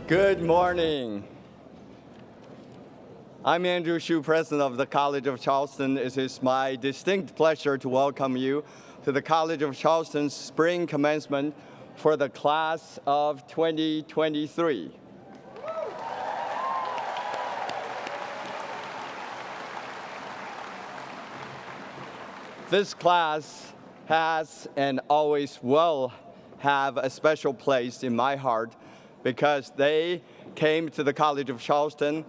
Good morning. I'm Andrew Hsu, president of the College of Charleston. It is my distinct pleasure to welcome you to the College of Charleston's spring commencement for the class of 2023. This class has and always will have a special place in my heart because they came to the College of Charleston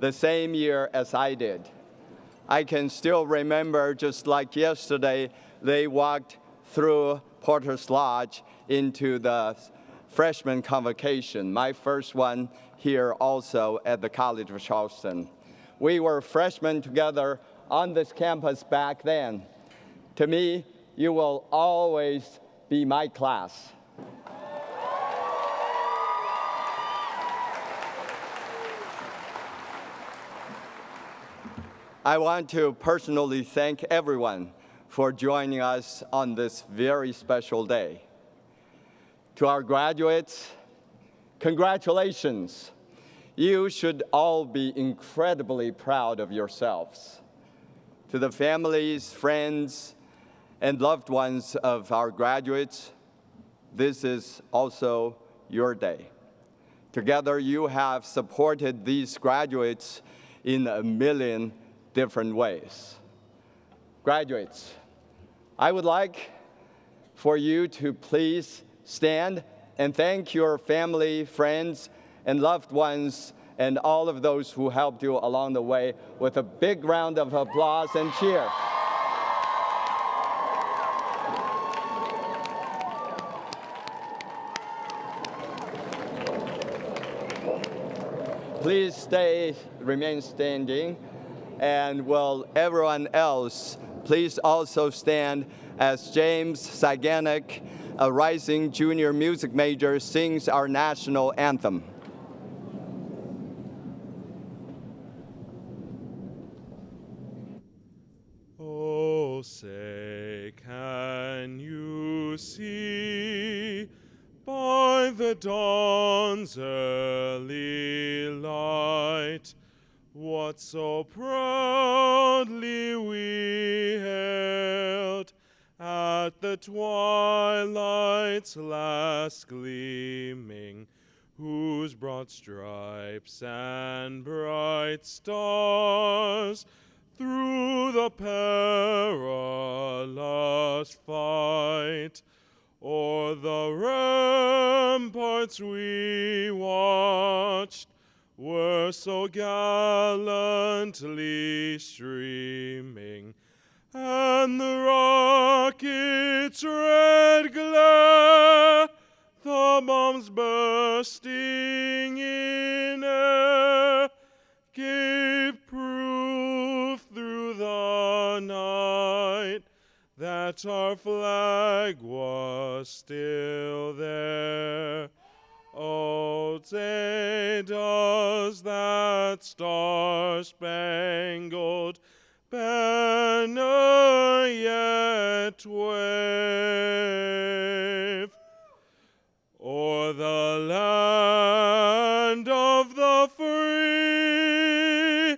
the same year as I did. I can still remember, just like yesterday, they walked through Porter's Lodge into the freshman convocation, my first one here also at the College of Charleston. We were freshmen together on this campus back then. To me, you will always be my class. I want to personally thank everyone for joining us on this very special day. To our graduates, congratulations. You should all be incredibly proud of yourselves. To the families, friends, and loved ones of our graduates, this is also your day. Together, you have supported these graduates in a million different ways. Graduates, I would like for you to please stand and thank your family, friends, and loved ones, and all of those who helped you along the way with a big round of applause and cheer. Please remain standing, and will everyone else please also stand as James Saganek, a rising junior music major, sings our national anthem. Oh, say, can you see by the dawn's early light what so proudly we hailed at the twilight's last gleaming, whose broad stripes and bright stars through the perilous fight o'er the ramparts we watched were so gallantly streaming, and the rocket's red glare, the bombs bursting in air, gave proof through the night that our flag was still there. Oh, say does that star-spangled banner yet wave o'er the land of the free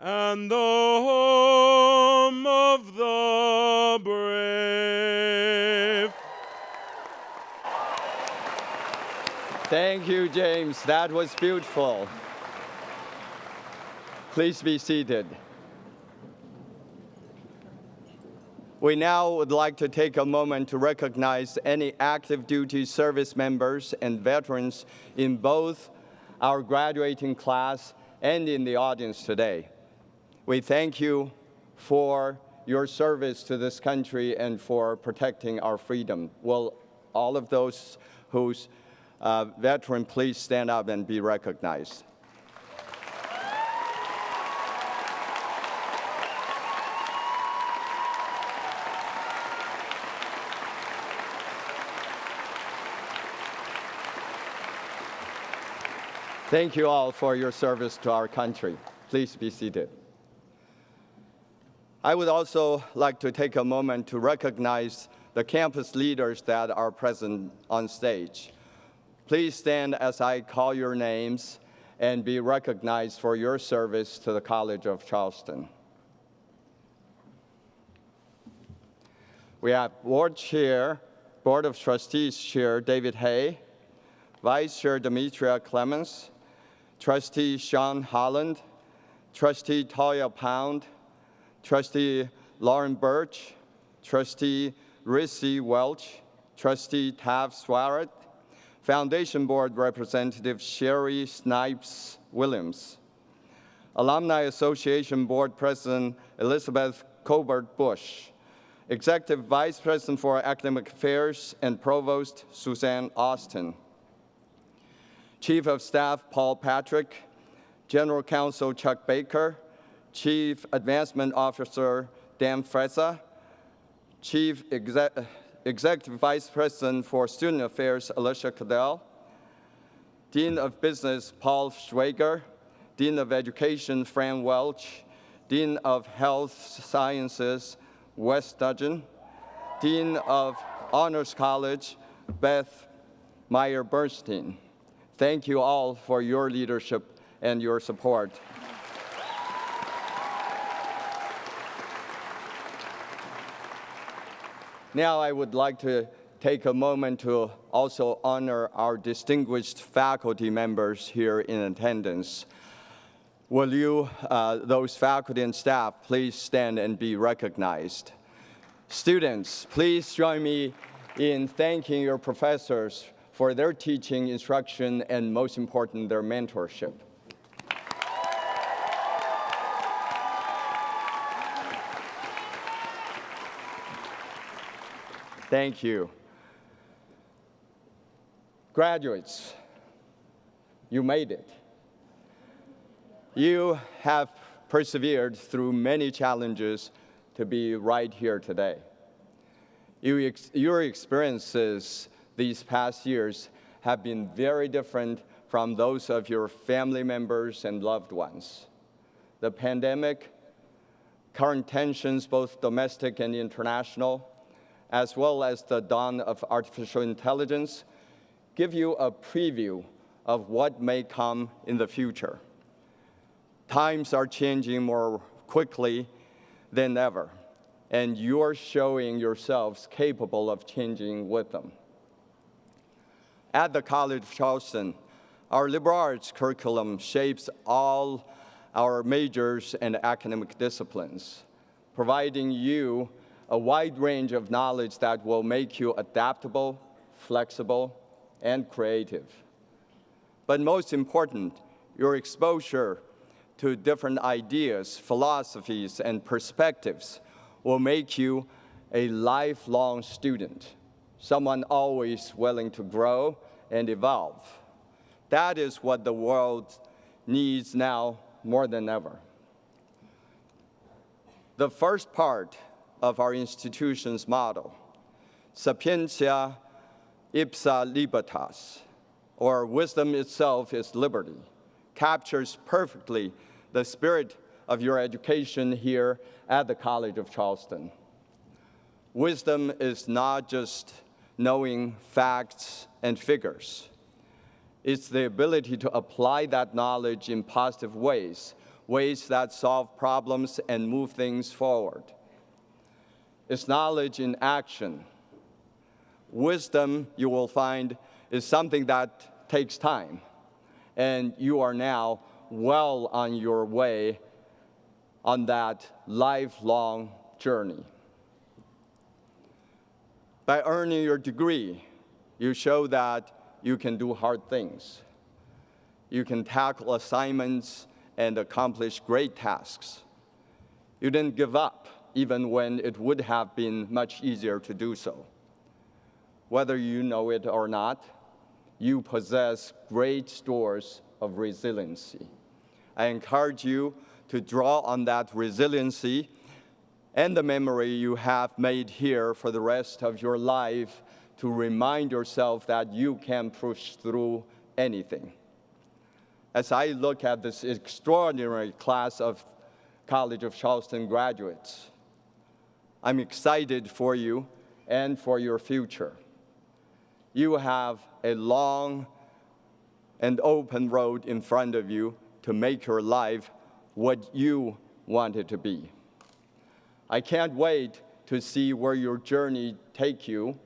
and the home of the brave? Thank you, James. That was beautiful. Please be seated. We now would like to take a moment to recognize any active duty service members and veterans in both our graduating class and in the audience today. We thank you for your service to this country and for protecting our freedom. Will all of those whose veteran please stand up and be recognized? Thank you all for your service to our country. Please be seated. I would also like to take a moment to recognize the campus leaders that are present on stage. Please stand as I call your names and be recognized for your service to the College of Charleston. We have Board Chair, Board of Trustees Chair David Hay, Vice Chair Demetria Clemens, Trustee Sean Holland, Trustee Toya Pound, Trustee Lauren Birch, Trustee Rissy Welch, Trustee Tav Swarrett, Foundation Board Representative Sherry Snipes Williams, Alumni Association Board President Elizabeth Colbert Bush, Executive Vice President for Academic Affairs and Provost Suzanne Austin, Chief of Staff Paul Patrick, General Counsel Chuck Baker, Chief Advancement Officer Dan Frezza, Chief Executive Vice President for Student Affairs Alicia Cadell, Dean of Business Paul Schwager, Dean of Education Fran Welch, Dean of Health Sciences Wes Dudgeon, Dean of Honors College Beth Meyer Bernstein. Thank you all for your leadership and your support. Now I would like to take a moment to also honor our distinguished faculty members here in attendance. Will you, those faculty and staff, please stand and be recognized. Students, please join me in thanking your professors for their teaching, instruction, and most important, their mentorship. Thank you. Graduates, you made it. You have persevered through many challenges to be right here today. Your experiences these past years have been very different from those of your family members and loved ones. The pandemic, current tensions, both domestic and international, as well as the dawn of artificial intelligence, give you a preview of what may come in the future. Times are changing more quickly than ever, and you're showing yourselves capable of changing with them. At the College of Charleston, our liberal arts curriculum shapes all our majors and academic disciplines, providing you a wide range of knowledge that will make you adaptable, flexible, and creative. But most important, your exposure to different ideas, philosophies, and perspectives will make you a lifelong student, someone always willing to grow and evolve. That is what the world needs now more than ever. The first part of our institution's motto, Sapientia ipsa libertas, or wisdom itself is liberty, captures perfectly the spirit of your education here at the College of Charleston. Wisdom is not just knowing facts and figures. It's the ability to apply that knowledge in positive ways, ways that solve problems and move things forward. It's knowledge in action. Wisdom, you will find, is something that takes time, and you are now well on your way on that lifelong journey. By earning your degree, you show that you can do hard things. You can tackle assignments and accomplish great tasks. You didn't give up, even when it would have been much easier to do so. Whether you know it or not, you possess great stores of resiliency. I encourage you to draw on that resiliency and the memory you have made here for the rest of your life to remind yourself that you can push through anything. As I look at this extraordinary class of College of Charleston graduates, I'm excited for you and for your future. You have a long and open road in front of you to make your life what you want it to be. I can't wait to see where your journey takes you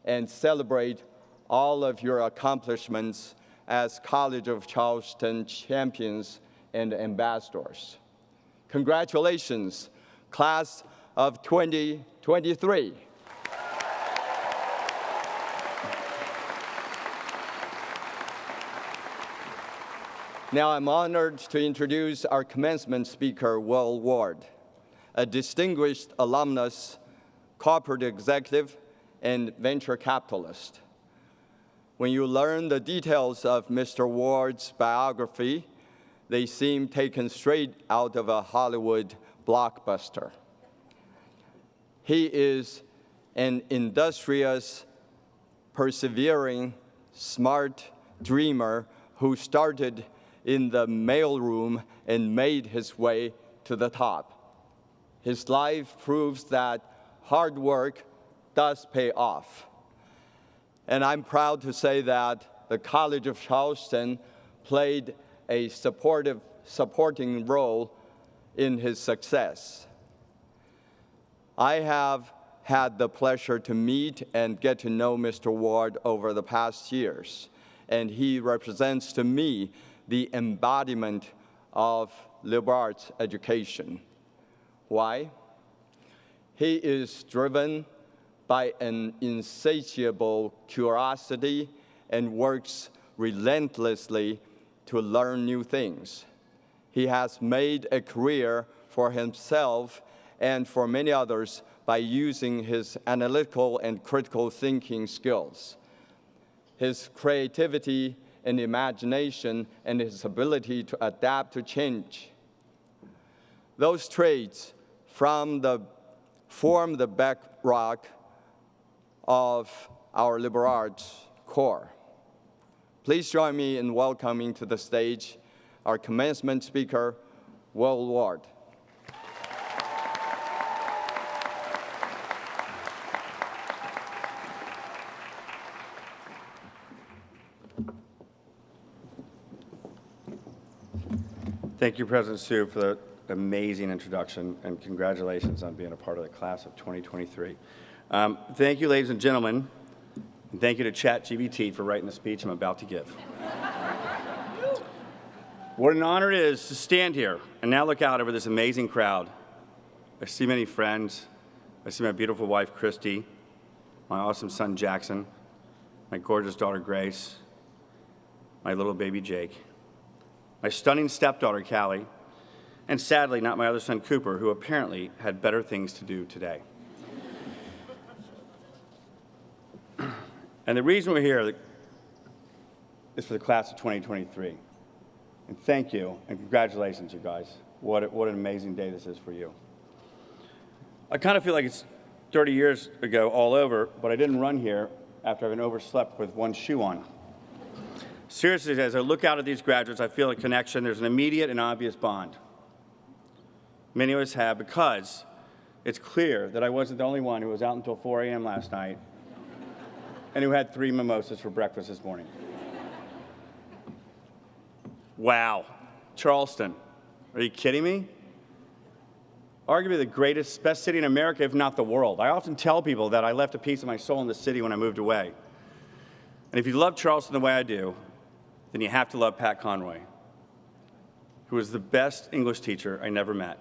and celebrate all of your accomplishments as College of Charleston champions and ambassadors. Congratulations, class of 2023. Now I'm honored to introduce our commencement speaker, Will Ward, a distinguished alumnus, corporate executive, and venture capitalist. When you learn the details of Mr. Ward's biography, they seem taken straight out of a Hollywood blockbuster. He is an industrious, persevering, smart dreamer who started in the mailroom and made his way to the top. His life proves that hard work does pay off. And I'm proud to say that the College of Charleston played a supporting role in his success. I have had the pleasure to meet and get to know Mr. Ward over the past years, and he represents to me the embodiment of liberal arts education. Why? He is driven by an insatiable curiosity and works relentlessly to learn new things. He has made a career for himself and for many others by using his analytical and critical thinking skills. His creativity and imagination and his ability to adapt to change. Those traits form the bedrock of our liberal arts core. Please join me in welcoming to the stage our commencement speaker, Will Ward. Thank you, President Sue, for the amazing introduction, and congratulations on being a part of the class of 2023. Thank you, ladies and gentlemen, and thank you to ChatGPT for writing the speech I'm about to give. What an honor it is to stand here and now look out over this amazing crowd. I see many friends. I see my beautiful wife, Christy, my awesome son, Jackson, my gorgeous daughter, Grace, my little baby, Jake, my stunning stepdaughter, Callie, and sadly, not my other son, Cooper, who apparently had better things to do today. And the reason we're here is for the class of 2023. And thank you, and congratulations, you guys. What an amazing day this is for you. I kind of feel like it's 30 years ago all over, but I didn't run here after having overslept with one shoe on. Seriously, as I look out at these graduates, I feel a connection. There's an immediate and obvious bond. Many of us have, because it's clear that I wasn't the only one who was out until 4 a.m. last night and who had 3 mimosas for breakfast this morning. Wow, Charleston, are you kidding me? Arguably the greatest, best city in America, if not the world. I often tell people that I left a piece of my soul in the city when I moved away. And if you love Charleston the way I do, then you have to love Pat Conroy, who was the best English teacher I never met.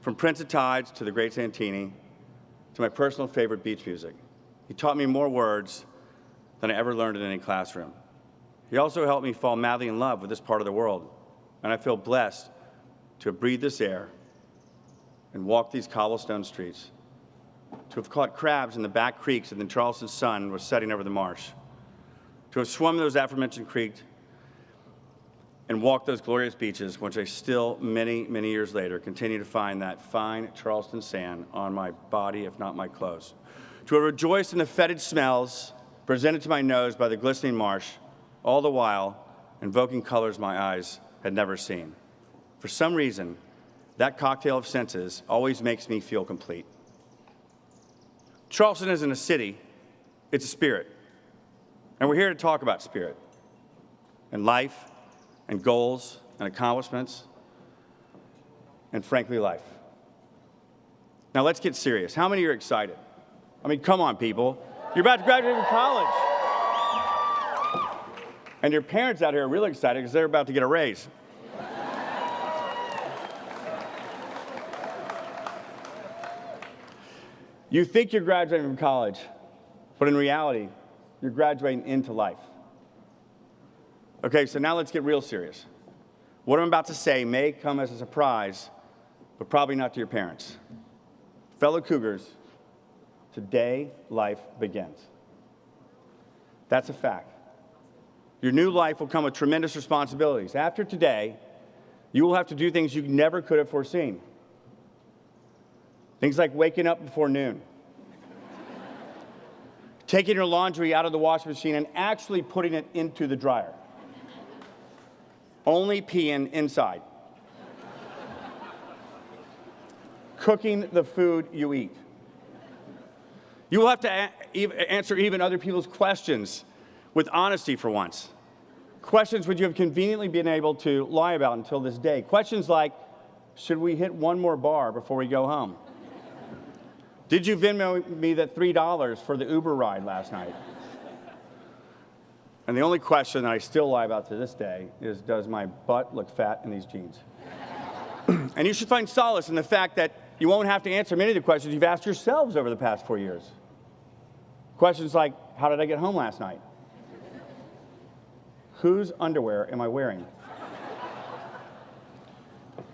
From Prince of Tides to the Great Santini to my personal favorite beach music. He taught me more words than I ever learned in any classroom. He also helped me fall madly in love with this part of the world, and I feel blessed to have breathed this air and walked these cobblestone streets, to have caught crabs in the back creeks and the Charleston sun was setting over the marsh, to have swum those aforementioned creeks and walked those glorious beaches, which I still, many, many years later, continue to find that fine Charleston sand on my body, if not my clothes. To have rejoiced in the fetid smells presented to my nose by the glistening marsh, all the while invoking colors my eyes had never seen. For some reason, that cocktail of senses always makes me feel complete. Charleston isn't a city, it's a spirit. And we're here to talk about spirit. and life and goals and accomplishments and, frankly, life. Now, let's get serious. How many are excited? I mean, come on, people. You're about to graduate from college. And your parents out here are really excited because they're about to get a raise. You think you're graduating from college, but in reality, you're graduating into life. Okay, so now let's get real serious. What I'm about to say may come as a surprise, but probably not to your parents. Fellow Cougars, today life begins. That's a fact. Your new life will come with tremendous responsibilities. After today, you will have to do things you never could have foreseen. Things like waking up before noon, taking your laundry out of the washing machine and actually putting it into the dryer, only peeing inside, cooking the food you eat. You will have to answer even other people's questions with honesty for once. Questions which you have conveniently been able to lie about until this day. Questions like, should we hit one more bar before we go home? Did you Venmo me that $3 for the Uber ride last night? And the only question that I still lie about to this day is, does my butt look fat in these jeans? And you should find solace in the fact that you won't have to answer many of the questions you've asked yourselves over the past 4 years. Questions like, how did I get home last night? Whose underwear am I wearing?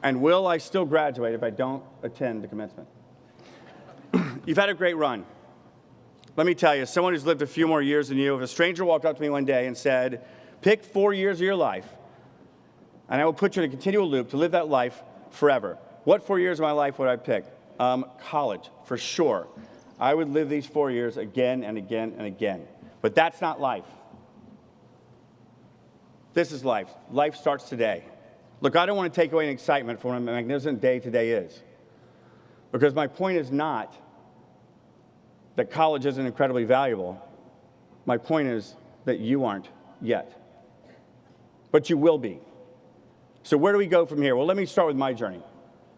And will I still graduate if I don't attend the commencement? You've had a great run. Let me tell you, as someone who's lived a few more years than you, if a stranger walked up to me one day and said, pick 4 years of your life, and I will put you in a continual loop to live that life forever. What 4 years of my life would I pick? College, for sure. I would live these 4 years again and again and again. But that's not life. This is life. Life starts today. Look, I don't want to take away any excitement from what a magnificent day today is. Because my point is not that college isn't incredibly valuable. My point is that you aren't yet. But you will be. So where do we go from here? Well, let me start with my journey.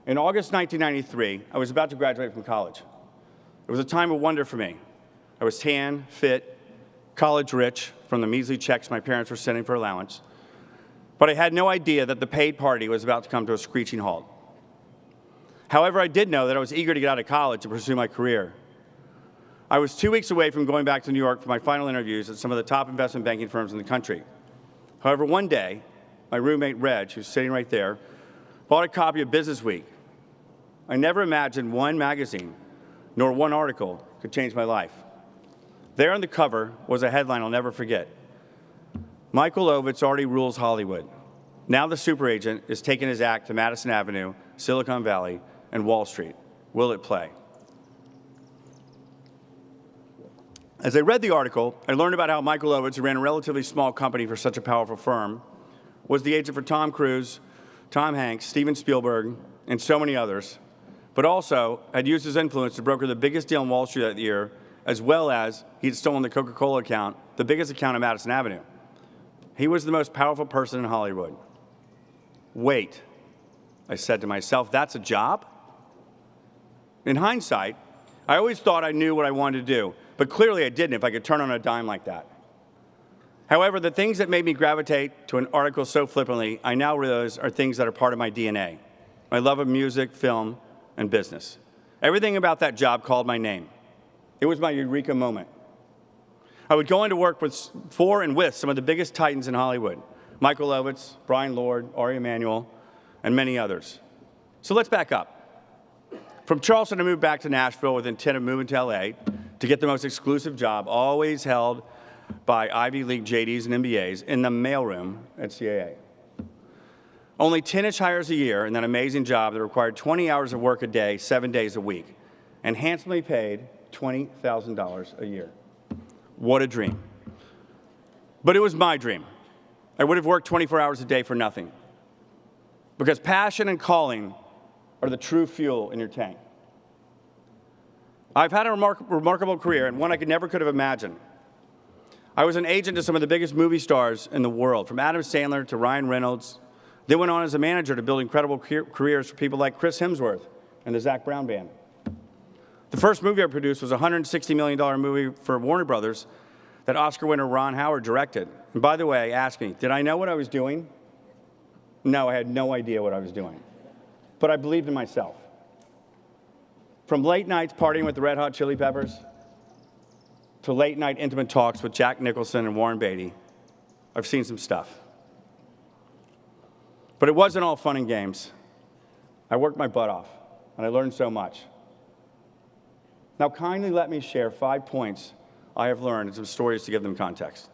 In August 1993, I was about to graduate from college. It was a time of wonder for me. I was tan, fit, college rich from the measly checks my parents were sending for allowance. But I had no idea that the paid party was about to come to a screeching halt. However, I did know that I was eager to get out of college to pursue my career. I was 2 weeks away from going back to New York for my final interviews at some of the top investment banking firms in the country. However, one day, my roommate, Reg, who's sitting right there, bought a copy of Business Week. I never imagined one magazine, nor one article, could change my life. There on the cover was a headline I'll never forget. Michael Ovitz already rules Hollywood. Now the super agent is taking his act to Madison Avenue, Silicon Valley, and Wall Street. Will it play? As I read the article, I learned about how Michael Ovitz, who ran a relatively small company for such a powerful firm, was the agent for Tom Cruise, Tom Hanks, Steven Spielberg, and so many others, but also had used his influence to broker the biggest deal on Wall Street that year, as well as he'd stolen the Coca-Cola account, the biggest account on Madison Avenue. He was the most powerful person in Hollywood. Wait, I said to myself, that's a job? In hindsight, I always thought I knew what I wanted to do, but clearly I didn't if I could turn on a dime like that. However, the things that made me gravitate to an article so flippantly, I now realize are things that are part of my DNA. My love of music, film, and business. Everything about that job called my name. It was my eureka moment. I would go into work for and with some of the biggest titans in Hollywood. Michael Ovitz, Brian Lord, Ari Emanuel, and many others. So let's back up. From Charleston, I moved back to Nashville with the intent of moving to LA to get the most exclusive job, always held by Ivy League JDs and MBAs, in the mailroom at CAA. Only 10-ish hires a year in that amazing job that required 20 hours of work a day, 7 days a week, and handsomely paid $20,000 a year. What a dream. But it was my dream. I would have worked 24 hours a day for nothing. Because passion and calling are the true fuel in your tank. I've had a remarkable career, and one I never could have imagined. I was an agent to some of the biggest movie stars in the world, from Adam Sandler to Ryan Reynolds. Then went on as a manager to build incredible careers for people like Chris Hemsworth and the Zac Brown Band. The first movie I produced was a $160 million movie for Warner Brothers that Oscar winner Ron Howard directed. And by the way, asked me, did I know what I was doing? No, I had no idea what I was doing. But I believed in myself. From late nights partying with the Red Hot Chili Peppers to late night intimate talks with Jack Nicholson and Warren Beatty, I've seen some stuff. But it wasn't all fun and games. I worked my butt off, and I learned so much. Now, kindly let me share 5 points I have learned and some stories to give them context.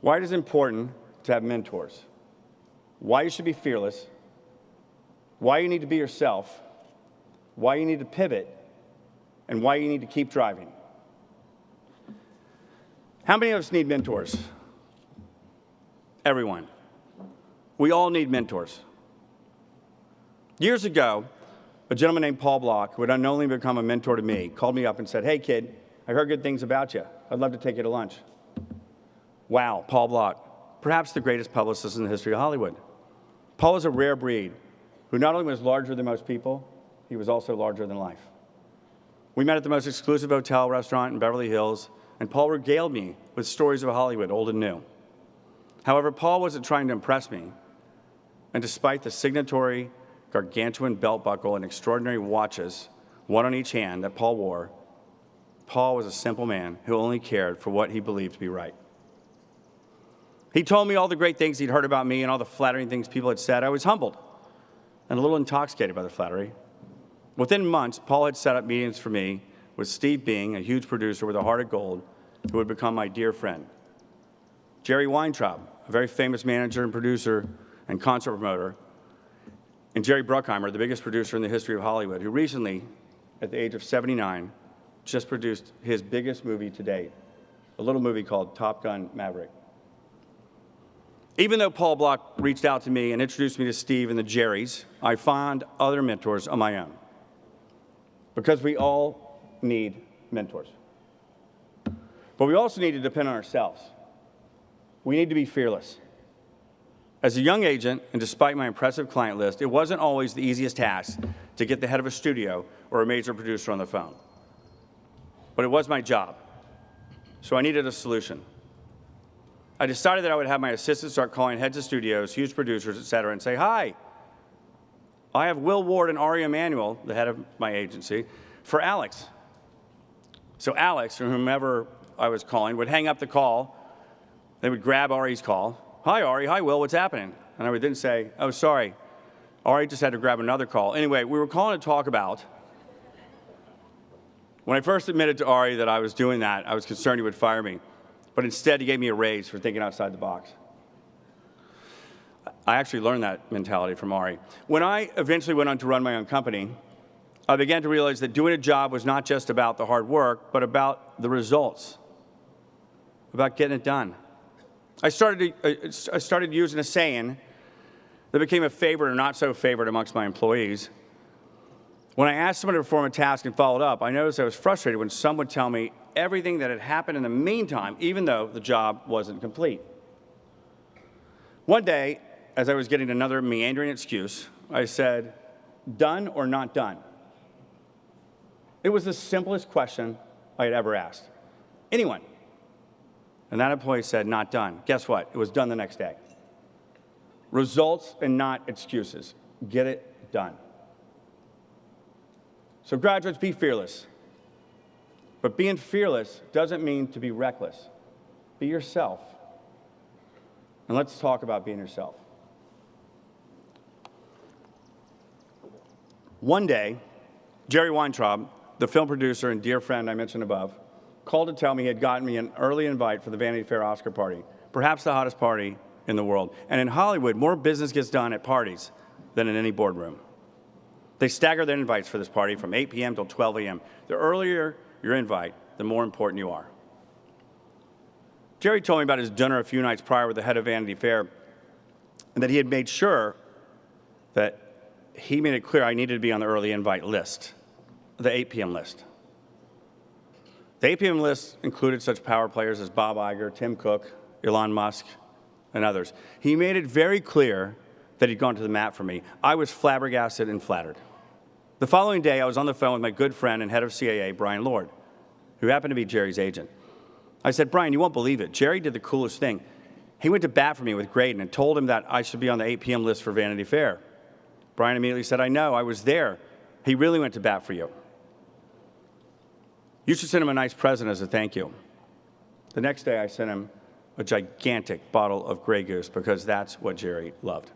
Why it is important to have mentors. Why you should be fearless. Why you need to be yourself. Why you need to pivot. And why you need to keep driving. How many of us need mentors? Everyone. We all need mentors. Years ago, a gentleman named Paul Block, who had unknowingly become a mentor to me, called me up and said, "Hey, kid, I heard good things about you. I'd love to take you to lunch." Wow, Paul Block, perhaps the greatest publicist in the history of Hollywood. Paul was a rare breed who not only was larger than most people, he was also larger than life. We met at the most exclusive hotel restaurant in Beverly Hills, and Paul regaled me with stories of Hollywood, old and new. However, Paul wasn't trying to impress me, and despite the signatory gargantuan belt buckle and extraordinary watches, one on each hand, that Paul wore, Paul was a simple man who only cared for what he believed to be right. He told me all the great things he'd heard about me and all the flattering things people had said. I was humbled and a little intoxicated by the flattery. Within months, Paul had set up meetings for me with Steve Bing, a huge producer with a heart of gold, who would become my dear friend. Jerry Weintraub, a very famous manager and producer and concert promoter, and Jerry Bruckheimer, the biggest producer in the history of Hollywood, who recently, at the age of 79, just produced his biggest movie to date, a little movie called Top Gun Maverick. Even though Paul Block reached out to me and introduced me to Steve and the Jerrys, I found other mentors on my own. Because we all need mentors. But we also need to depend on ourselves. We need to be fearless. As a young agent, and despite my impressive client list, it wasn't always the easiest task to get the head of a studio or a major producer on the phone. But it was my job, so I needed a solution. I decided that I would have my assistant start calling heads of studios, huge producers, et cetera, and say, "Hi, I have Will Ward and Ari Emanuel," the head of my agency, "for Alex." So Alex, or whomever I was calling, would hang up the call. They would grab Ari's call. "Hi, Ari. Hi, Will. What's happening?" And I would then say, "Oh, sorry. Ari just had to grab another call." Anyway, we were calling to talk about. When I first admitted to Ari that I was doing that, I was concerned he would fire me. But instead, he gave me a raise for thinking outside the box. I actually learned that mentality from Ari. When I eventually went on to run my own company, I began to realize that doing a job was not just about the hard work, but about the results, about getting it done. I started using a saying that became a favorite or not so favorite amongst my employees. When I asked someone to perform a task and followed up, I noticed I was frustrated when some would tell me everything that had happened in the meantime, even though the job wasn't complete. One day, as I was getting another meandering excuse, I said, "Done or not done?" It was the simplest question I had ever asked anyone. And that employee said, "Not done." Guess what? It was done the next day. Results and not excuses. Get it done. So graduates, be fearless. But being fearless doesn't mean to be reckless. Be yourself. And let's talk about being yourself. One day, Jerry Weintraub, the film producer and dear friend I mentioned above, called to tell me he had gotten me an early invite for the Vanity Fair Oscar party, perhaps the hottest party in the world. And in Hollywood, more business gets done at parties than in any boardroom. They stagger their invites for this party from 8 p.m. till 12 a.m. The earlier your invite, the more important you are. Jerry told me about his dinner a few nights prior with the head of Vanity Fair, and that he had made sure that he made it clear I needed to be on the early invite list, the 8 p.m. list. The APM list included such power players as Bob Iger, Tim Cook, Elon Musk, and others. He made it very clear that he'd gone to the mat for me. I was flabbergasted and flattered. The following day, I was on the phone with my good friend and head of CAA, Brian Lord, who happened to be Jerry's agent. I said, Brian, you won't believe it. Jerry did the coolest thing. He went to bat for me with Graydon and told him that I should be on the 8 p.m. list for Vanity Fair. Brian immediately said, I know, I was there. He really went to bat for you. You should send him a nice present as a thank you. The next day, I sent him a gigantic bottle of Grey Goose because that's what Jerry loved.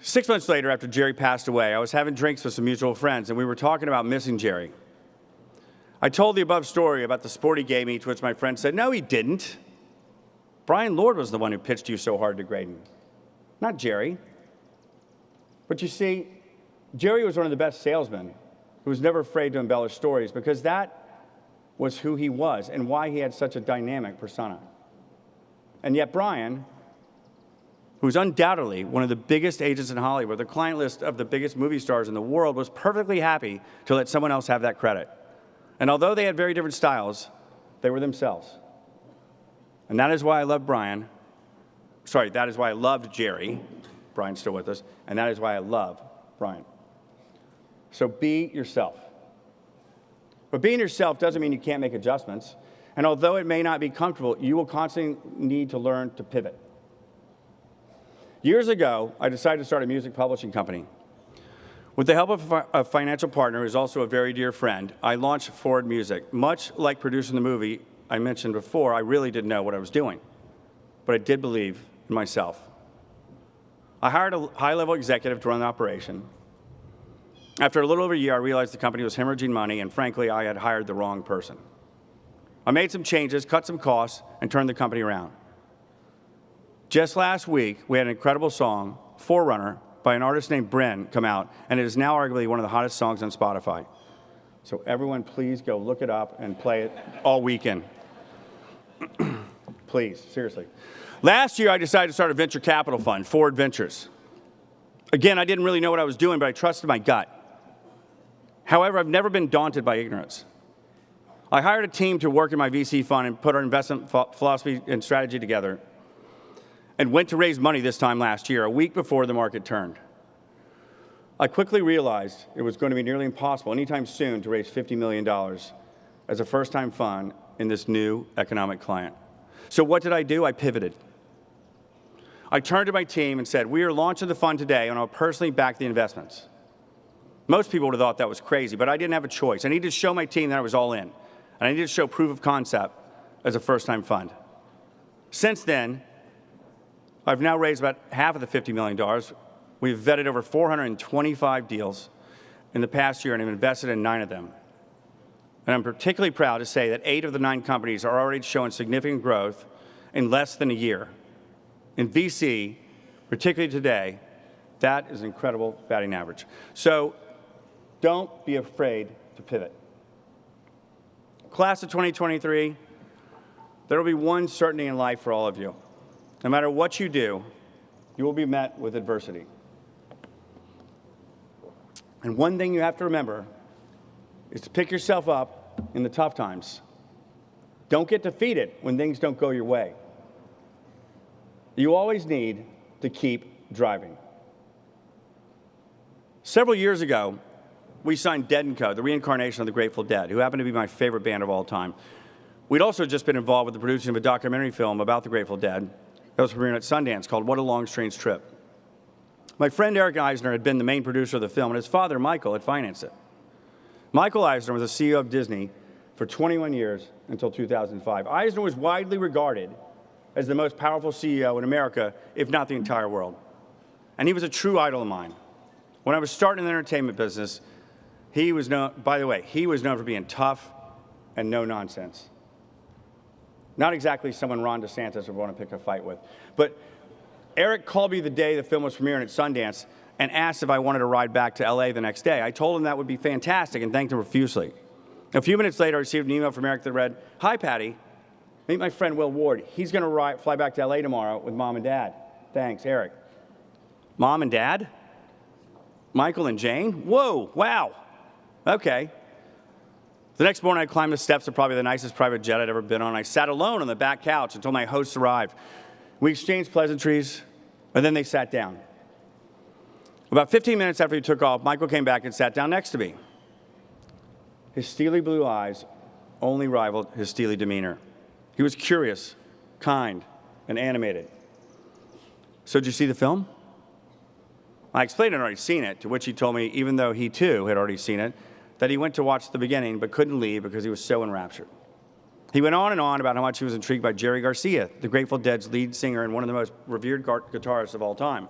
6 months later, after Jerry passed away, I was having drinks with some mutual friends, and we were talking about missing Jerry. I told the above story about the sport he gave me, to which my friend said, no, he didn't. Brian Lord was the one who pitched you so hard to Graydon, not Jerry. But you see, Jerry was one of the best salesmen who was never afraid to embellish stories because that was who he was and why he had such a dynamic persona. And yet Brian, who's undoubtedly one of the biggest agents in Hollywood, the client list of the biggest movie stars in the world, was perfectly happy to let someone else have that credit. And although they had very different styles, they were themselves. And that is why I love Brian. Sorry, that is why I loved Jerry. Brian's still with us. And that is why I love Brian. So be yourself. But being yourself doesn't mean you can't make adjustments. And although it may not be comfortable, you will constantly need to learn to pivot. Years ago, I decided to start a music publishing company. With the help of a financial partner who is also a very dear friend, I launched Forward Music. Much like producing the movie I mentioned before, I really didn't know what I was doing. But I did believe in myself. I hired a high-level executive to run the operation. After a little over a year, I realized the company was hemorrhaging money, and frankly, I had hired the wrong person. I made some changes, cut some costs, and turned the company around. Just last week, we had an incredible song, Forerunner, by an artist named Bryn, come out, and it is now arguably one of the hottest songs on Spotify. So everyone, please go look it up and play it all weekend. Please, seriously. Last year, I decided to start a venture capital fund, Forward Ventures. Again, I didn't really know what I was doing, but I trusted my gut. However, I've never been daunted by ignorance. I hired a team to work in my VC fund and put our investment philosophy and strategy together and went to raise money this time last year, a week before the market turned. I quickly realized it was going to be nearly impossible anytime soon to raise $50 million as a first-time fund in this new economic climate. So what did I do? I pivoted. I turned to my team and said, we are launching the fund today, and I'll personally back the investments. Most people would have thought that was crazy, but I didn't have a choice. I needed to show my team that I was all in, and I needed to show proof of concept as a first-time fund. Since then, I've now raised about half of the $50 million. We've vetted over 425 deals in the past year and have invested in 9 of them. And I'm particularly proud to say that 8 of the 9 companies are already showing significant growth in less than a year. In VC, particularly today, that is an incredible batting average. So don't be afraid to pivot. Class of 2023, there will be one certainty in life for all of you. No matter what you do, you will be met with adversity. And one thing you have to remember is to pick yourself up in the tough times. Don't get defeated when things don't go your way. You always need to keep driving. Several years ago, we signed Dead & Co., the reincarnation of the Grateful Dead, who happened to be my favorite band of all time. We'd also just been involved with the producing of a documentary film about the Grateful Dead that was premiering at Sundance called What a Long Strange Trip. My friend Eric Eisner had been the main producer of the film, and his father, Michael, had financed it. Michael Eisner was the CEO of Disney for 21 years until 2005. Eisner was widely regarded as the most powerful CEO in America, if not the entire world. And he was a true idol of mine. When I was starting in the entertainment business, he was known for being tough and no nonsense. Not exactly someone Ron DeSantis would want to pick a fight with. But Eric called me the day the film was premiering at Sundance and asked if I wanted to ride back to LA the next day. I told him that would be fantastic and thanked him profusely. A few minutes later, I received an email from Eric that read, "Hi, Patty. Meet my friend Will Ward. He's going to fly back to LA tomorrow with Mom and Dad. Thanks, Eric." Mom and Dad? Michael and Jane? Whoa, wow. Okay. The next morning, I climbed the steps of probably the nicest private jet I'd ever been on. I sat alone on the back couch until my hosts arrived. We exchanged pleasantries, and then they sat down. About 15 minutes after he took off, Michael came back and sat down next to me. His steely blue eyes only rivaled his steely demeanor. He was curious, kind, and animated. So did you see the film? I explained I'd already seen it, to which he told me, even though he too had already seen it, that he went to watch the beginning but couldn't leave because he was so enraptured. He went on and on about how much he was intrigued by Jerry Garcia, the Grateful Dead's lead singer and one of the most revered guitarists of all time.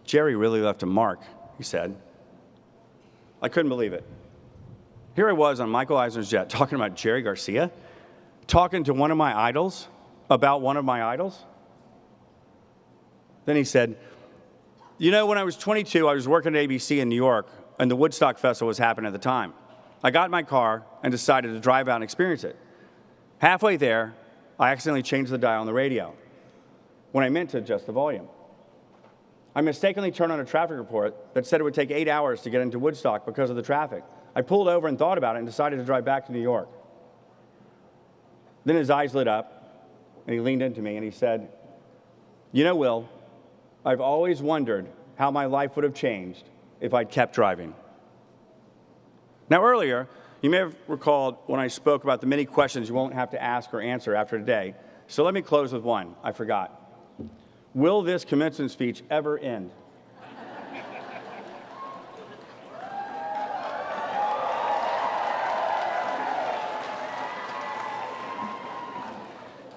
Jerry really left a mark, he said. I couldn't believe it. Here I was on Michael Eisner's jet talking about Jerry Garcia, talking to one of my idols about one of my idols. Then he said, you know, when I was 22, I was working at ABC in New York, and the Woodstock Festival was happening at the time. I got in my car and decided to drive out and experience it. Halfway there, I accidentally changed the dial on the radio when I meant to adjust the volume. I mistakenly turned on a traffic report that said it would take 8 hours to get into Woodstock because of the traffic. I pulled over and thought about it and decided to drive back to New York. Then his eyes lit up, and he leaned into me and he said, you know, Will, I've always wondered how my life would have changed if I'd kept driving. Now, earlier, you may have recalled when I spoke about the many questions you won't have to ask or answer after today. So let me close with one I forgot. Will this commencement speech ever end?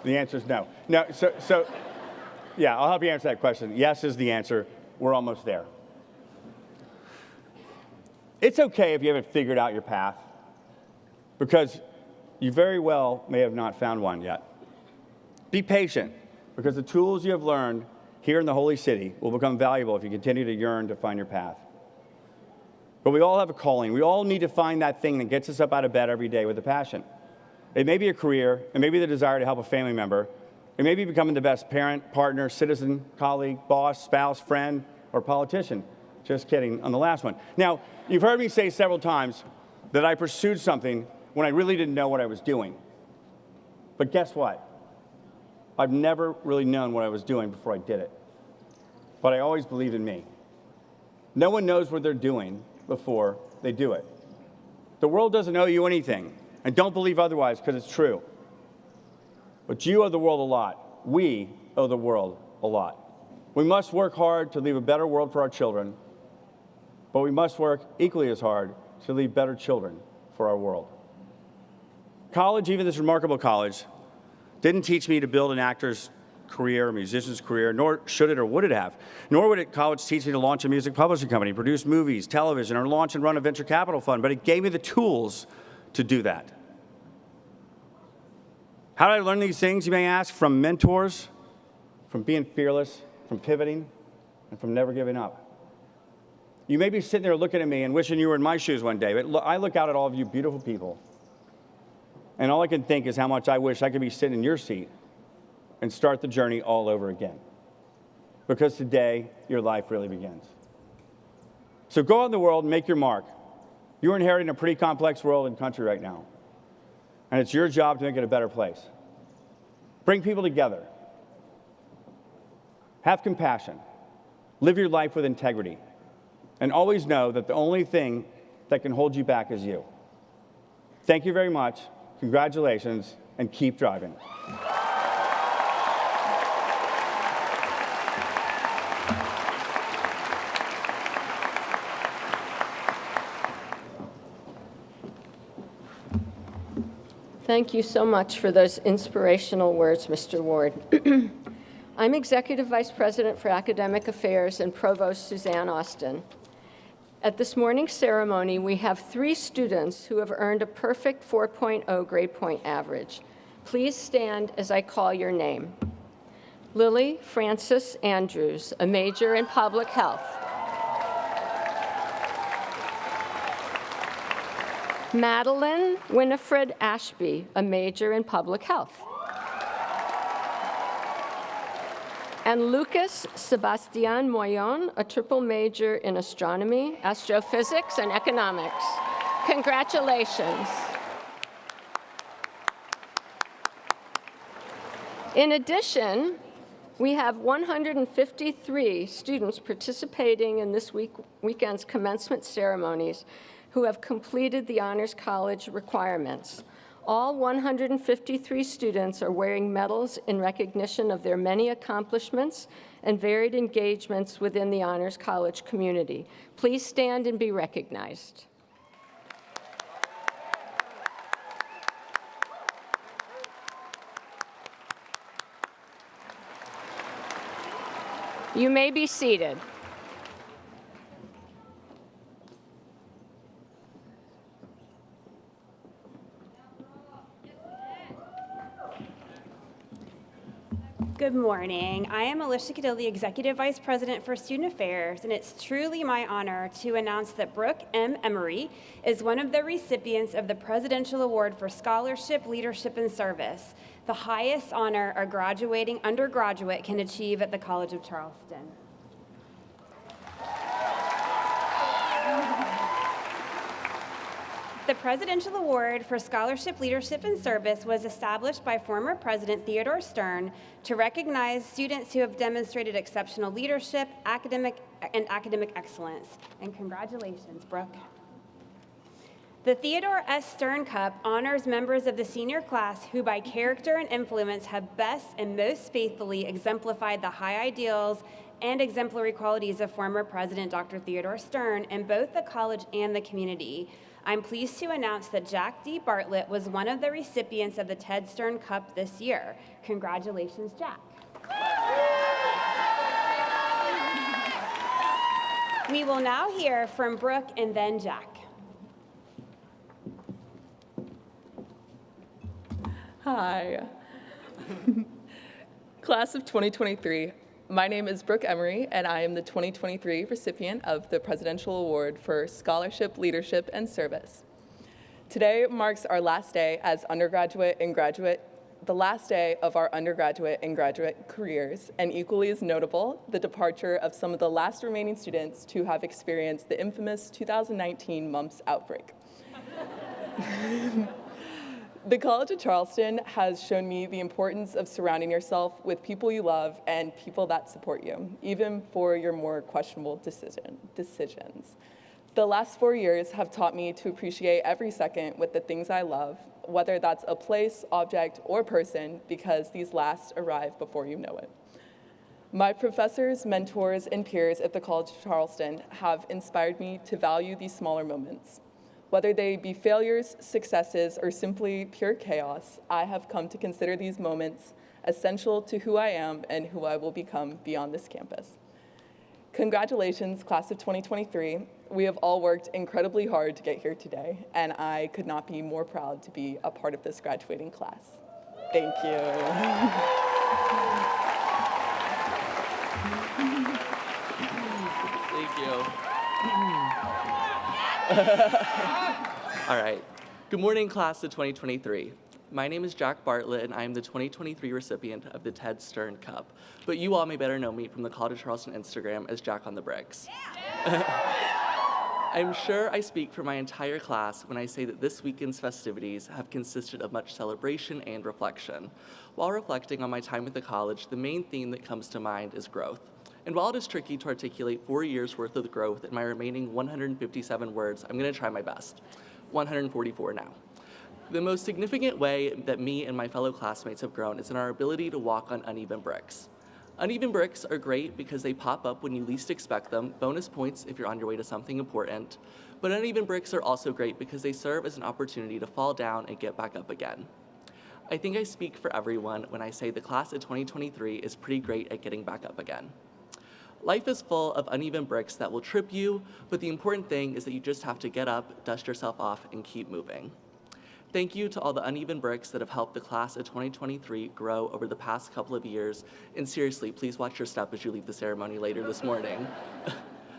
The answer is no. No, so yeah, I'll help you answer that question. Yes is the answer. We're almost there. It's okay if you haven't figured out your path, because you very well may have not found one yet. Be patient, because the tools you have learned here in the Holy City will become valuable if you continue to yearn to find your path. But we all have a calling. We all need to find that thing that gets us up out of bed every day with a passion. It may be a career, it may be the desire to help a family member, it may be becoming the best parent, partner, citizen, colleague, boss, spouse, friend, or politician. Just kidding on the last one. Now, you've heard me say several times that I pursued something when I really didn't know what I was doing. But guess what? I've never really known what I was doing before I did it. But I always believed in me. No one knows what they're doing before they do it. The world doesn't owe you anything. And don't believe otherwise, because it's true. But you owe the world a lot. We owe the world a lot. We must work hard to leave a better world for our children, but we must work equally as hard to leave better children for our world. College, even this remarkable college, didn't teach me to build an actor's career, a musician's career, nor should it or would it have. Nor would college teach me to launch a music publishing company, produce movies, television, or launch and run a venture capital fund, but it gave me the tools to do that. How did I learn these things, you may ask? From mentors, from being fearless, from pivoting, and from never giving up. You may be sitting there looking at me and wishing you were in my shoes one day, but I look out at all of you beautiful people, and all I can think is how much I wish I could be sitting in your seat and start the journey all over again. Because today, your life really begins. So go out in the world and make your mark. You're inheriting a pretty complex world and country right now. And it's your job to make it a better place. Bring people together. Have compassion. Live your life with integrity. And always know that the only thing that can hold you back is you. Thank you very much. Congratulations, and keep driving. Thank you so much for those inspirational words, Mr. Ward. I'm Executive Vice President for Academic Affairs and Provost Suzanne Austin. At this morning's ceremony, we have 3 students who have earned a perfect 4.0 grade point average. Please stand as I call your name. Lily Frances Andrews, a major in public health. Madeline Winifred Ashby, a major in public health. And Lucas Sebastian Moyon, a triple major in astronomy, astrophysics, and economics. Congratulations. In addition, we have 153 students participating in this weekend's commencement ceremonies who have completed the Honors College requirements. All 153 students are wearing medals in recognition of their many accomplishments and varied engagements within the Honors College community. Please stand and be recognized. You may be seated. Good morning. I am Alicia Cadill, the Executive Vice President for Student Affairs, and it's truly my honor to announce that Brooke M. Emery is one of the recipients of the Presidential Award for Scholarship, Leadership, and Service, the highest honor a graduating undergraduate can achieve at the College of Charleston. The Presidential Award for Scholarship, Leadership, and Service was established by former President Theodore Stern to recognize students who have demonstrated exceptional leadership, academic excellence. And congratulations, Brooke. The Theodore S. Stern Cup honors members of the senior class who by character and influence have best and most faithfully exemplified the high ideals and exemplary qualities of former President Dr. Theodore Stern in both the college and the community. I'm pleased to announce that Jack D. Bartlett was one of the recipients of the Ted Stern Cup this year. Congratulations, Jack. We will now hear from Brooke and then Jack. Hi. Class of 2023. My name is Brooke Emery, and I am the 2023 recipient of the Presidential Award for Scholarship, Leadership, and Service. Today marks our last day as undergraduate and graduate, the last day of our undergraduate and graduate careers, and equally as notable, the departure of some of the last remaining students to have experienced the infamous 2019 mumps outbreak. The College of Charleston has shown me the importance of surrounding yourself with people you love and people that support you, even for your more questionable decisions. The last 4 years have taught me to appreciate every second with the things I love, whether that's a place, object, or person, because these last arrive before you know it. My professors, mentors, and peers at the College of Charleston have inspired me to value these smaller moments. Whether they be failures, successes, or simply pure chaos, I have come to consider these moments essential to who I am and who I will become beyond this campus. Congratulations, class of 2023. We have all worked incredibly hard to get here today, and I could not be more proud to be a part of this graduating class. Thank you. Thank you. All right. Good morning, class of 2023. My name is Jack Bartlett, and I am the 2023 recipient of the Ted Stern Cup. But you all may better know me from the College of Charleston Instagram as Jack on the Bricks. I'm sure I speak for my entire class when I say that this weekend's festivities have consisted of much celebration and reflection. While reflecting on my time at the college, the main theme that comes to mind is growth. And while it is tricky to articulate 4 years' worth of growth in my remaining 157 words, I'm going to try my best. 144 now. The most significant way that me and my fellow classmates have grown is in our ability to walk on uneven bricks. Uneven bricks are great because they pop up when you least expect them, bonus points if you're on your way to something important. But uneven bricks are also great because they serve as an opportunity to fall down and get back up again. I think I speak for everyone when I say the class of 2023 is pretty great at getting back up again. Life is full of uneven bricks that will trip you, but the important thing is that you just have to get up, dust yourself off, and keep moving. Thank you to all the uneven bricks that have helped the class of 2023 grow over the past couple of years, and seriously, please watch your step as you leave the ceremony later this morning.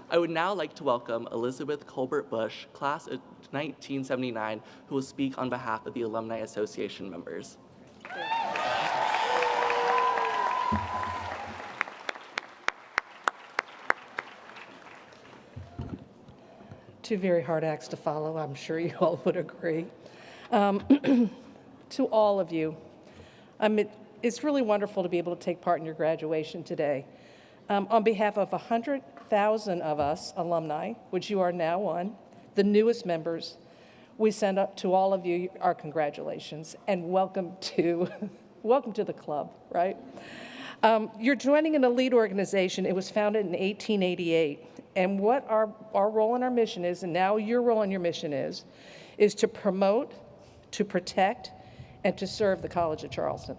I would now like to welcome Elizabeth Colbert Bush, class of 1979, who will speak on behalf of the Alumni Association members. Two very hard acts to follow, I'm sure you all would agree. To all of you, it's really wonderful to be able to take part in your graduation today. On behalf of 100,000 of us alumni, which you are now one, the newest members, we send up to all of you our congratulations and welcome to the club, right? You're joining an elite organization. It was founded in 1888. And what our role and our mission is, and now your role and your mission is to promote, to protect, and to serve the College of Charleston.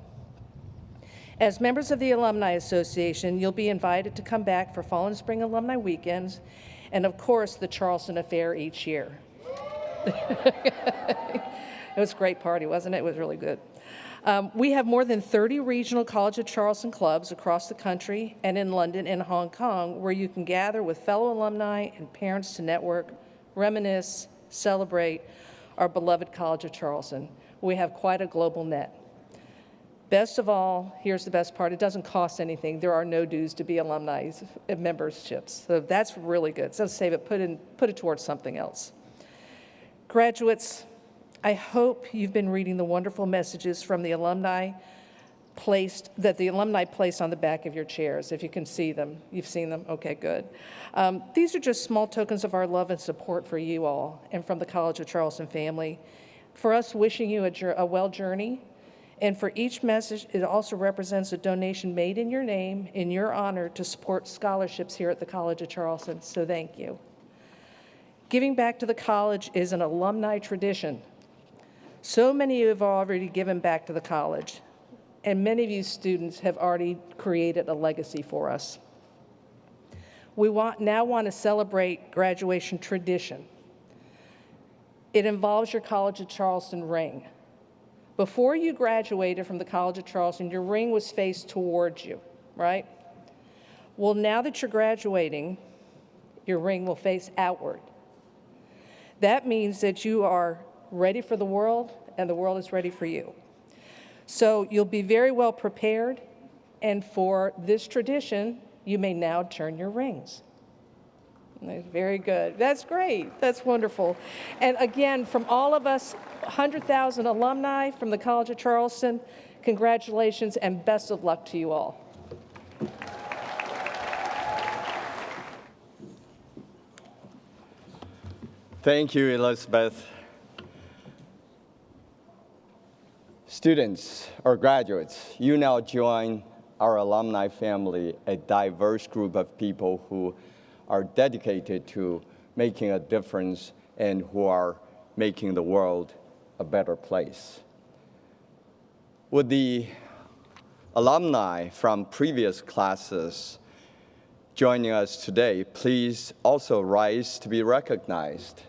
As members of the Alumni Association, you'll be invited to come back for Fall and Spring Alumni Weekends, and of course, the Charleston Affair each year. It was a great party, wasn't it? It was really good. We have more than 30 regional College of Charleston clubs across the country and in London and Hong Kong where you can gather with fellow alumni and parents to network, reminisce, celebrate our beloved College of Charleston. We have quite a global net. Best of all, here's the best part, it doesn't cost anything. There are no dues to be alumni memberships. So that's really good. So save it, put it towards something else. Graduates, I hope you've been reading the wonderful messages from the alumni that the alumni placed on the back of your chairs. If you can see them, you've seen them? Okay, good. These are just small tokens of our love and support for you all and from the College of Charleston family. For us, wishing you a well journey. And for each message, it also represents a donation made in your name, in your honor, to support scholarships here at the College of Charleston. So thank you. Giving back to the college is an alumni tradition. So many of you have already given back to the college, and many of you students have already created a legacy for us. We now want to celebrate graduation tradition. It involves your College of Charleston ring. Before you graduated from the College of Charleston, your ring was faced towards you, right? Well, now that you're graduating, your ring will face outward. That means that you are ready for the world, and the world is ready for you. So you'll be very well prepared, and for this tradition, you may now turn your rings. Very good. That's great. That's wonderful. And again, from all of us, 100,000 alumni from the College of Charleston, congratulations and best of luck to you all. Thank you, Elizabeth. Students or graduates, you now join our alumni family, a diverse group of people who are dedicated to making a difference and who are making the world a better place. Would the alumni from previous classes joining us today please also rise to be recognized?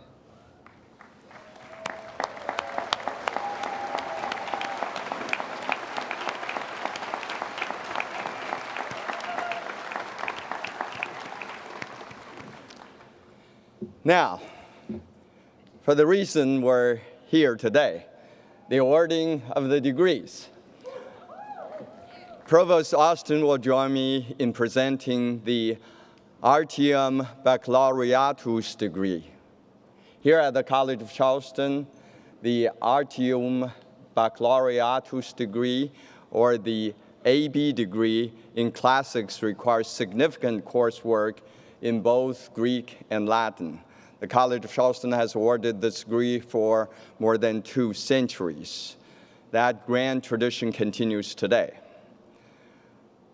Now, for the reason we're here today, the awarding of the degrees. Provost Austin will join me in presenting the Artium Baccalaureatus degree. Here at the College of Charleston, the Artium Baccalaureatus degree, or the AB degree in classics, requires significant coursework in both Greek and Latin. The College of Charleston has awarded this degree for more than 2 centuries. That grand tradition continues today.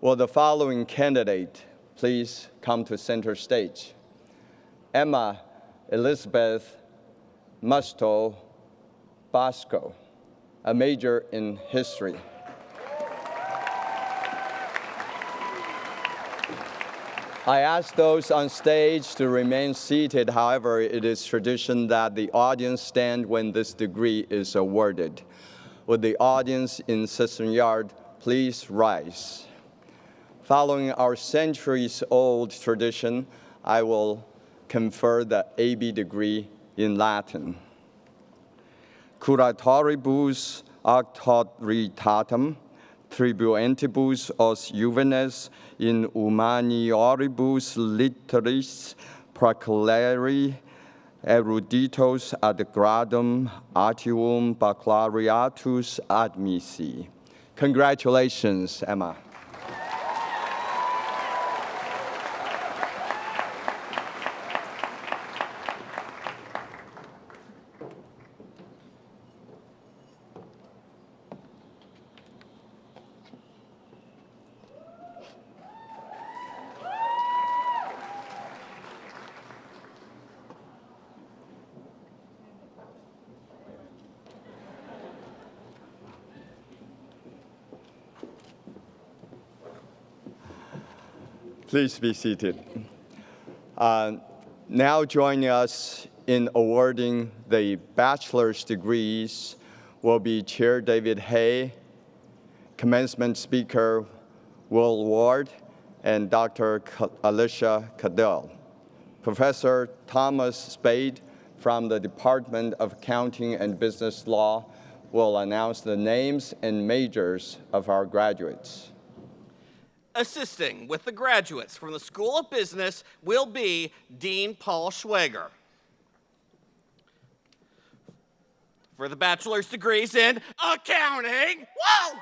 Will the following candidate please come to center stage? Emma Elizabeth Musto Bosco, a major in history. I ask those on stage to remain seated. However, it is tradition that the audience stand when this degree is awarded. Would the audience in Cistern Yard please rise? Following our centuries-old tradition, I will confer the AB degree in Latin. Curatoribus auctoritatem tribuentibus os juvenes in humanioribus litteris proclari eruditos ad gradum artium baccalaureatus admissi. Congratulations, Emma. Please be seated. Now joining us in awarding the bachelor's degrees will be Chair David Hay, commencement speaker Will Ward, and Dr. Alicia Cadell. Professor Thomas Spade from the Department of Accounting and Business Law will announce the names and majors of our graduates. Assisting with the graduates from the School of Business will be Dean Paul Schwager. For the bachelor's degrees in accounting, whoa!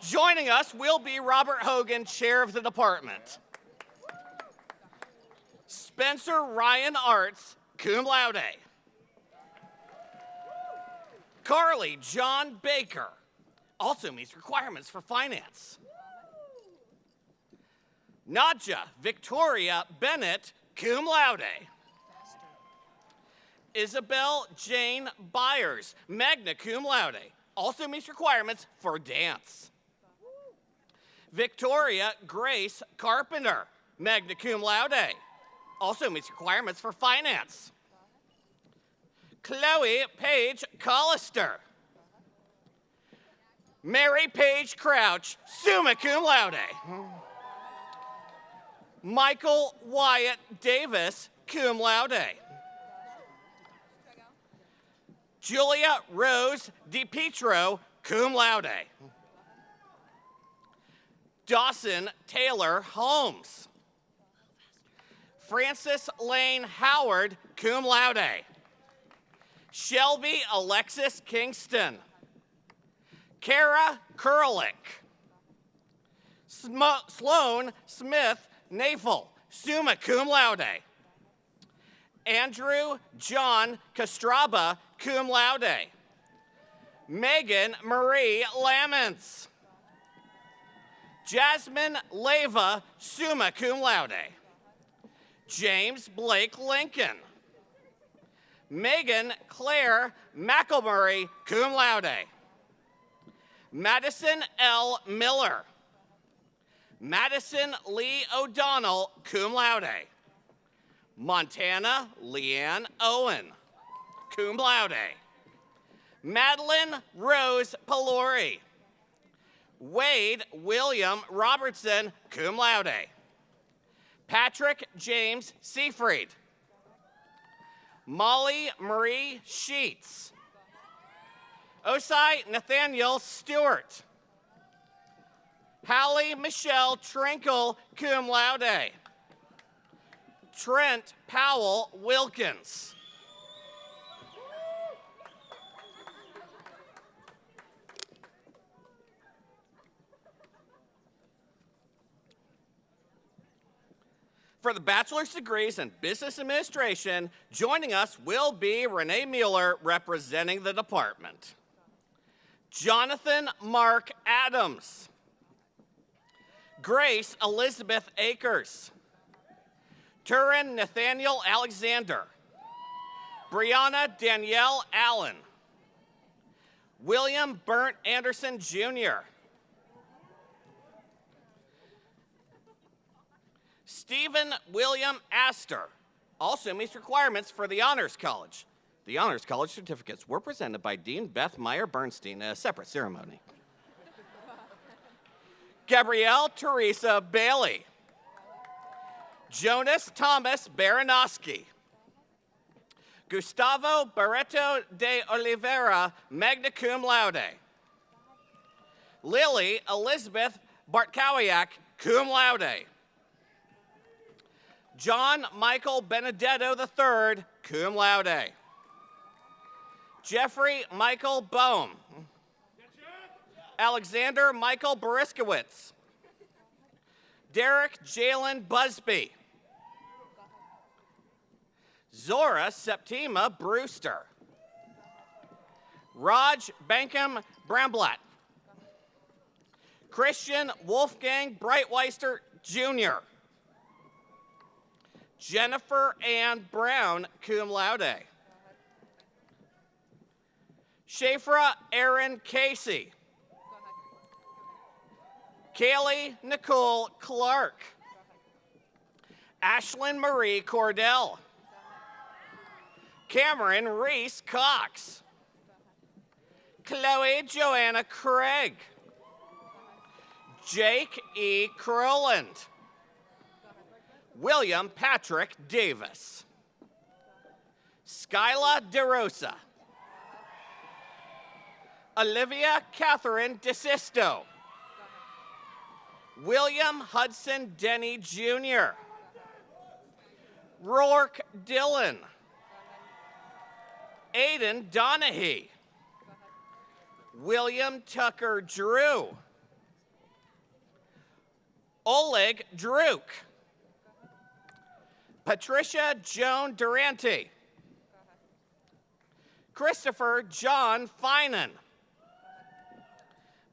Joining us will be Robert Hogan, chair of the department. Spencer Ryan Arts, cum laude. Carly John Baker also meets requirements for finance. Nadja Victoria Bennett, cum laude. Isabel Jane Byers, magna cum laude, also meets requirements for dance. Victoria Grace Carpenter, magna cum laude, also meets requirements for finance. Chloe Paige Collister. Mary Paige Crouch, summa cum laude. Michael Wyatt Davis, cum laude. Julia Rose DiPietro, cum laude. Dawson Taylor Holmes. Francis Lane Howard, cum laude. Shelby Alexis Kingston. Kara Kurlick. Sloan Smith Nafel, summa cum laude. Andrew John Castraba, cum laude. Megan Marie Laments. Jasmine Leva, summa cum laude. James Blake Lincoln. Megan Claire McElmurray, cum laude. Madison L. Miller. Madison Lee O'Donnell, cum laude. Montana Leanne Owen, cum laude. Madeline Rose Pelori. Wade William Robertson, cum laude. Patrick James Seafried. Molly Marie Sheets. Osai Nathaniel Stewart. Hallie Michelle Trinkle, cum laude. Trent Powell Wilkins. For the bachelor's degrees in business administration, joining us will be Renee Mueller representing the department. Jonathan Mark Adams. Grace Elizabeth Akers. Turin Nathaniel Alexander. Brianna Danielle Allen. William Burnt Anderson Jr. Stephen William Astor also meets requirements for the Honors College. The Honors College certificates were presented by Dean Beth Meyer Bernstein in a separate ceremony. Gabrielle Teresa Bailey. Jonas Thomas Baranowski. Gustavo Barreto de Oliveira, magna cum laude. Lily Elizabeth Bartkowiak, cum laude. John Michael Benedetto III, cum laude. Jeffrey Michael Boehm. Alexander Michael Boriskowitz. Derek Jalen Busby. Zora Septima Brewster. Raj Bankham Bramblatt. Christian Wolfgang Breitweister Jr. Jennifer Ann Brown, cum laude. Shafra Aaron Casey. Kaylee Nicole Clark. Ashlyn Marie Cordell. Cameron Reese Cox. Chloe Joanna Craig. Jake E. Crowland. William Patrick Davis. Skyla DeRosa. Olivia Catherine DeSisto. William Hudson Denny Jr. Rourke Dillon. Aiden Donahue. William Tucker Drew. Oleg Druk. Patricia Joan Durante. Christopher John Finan.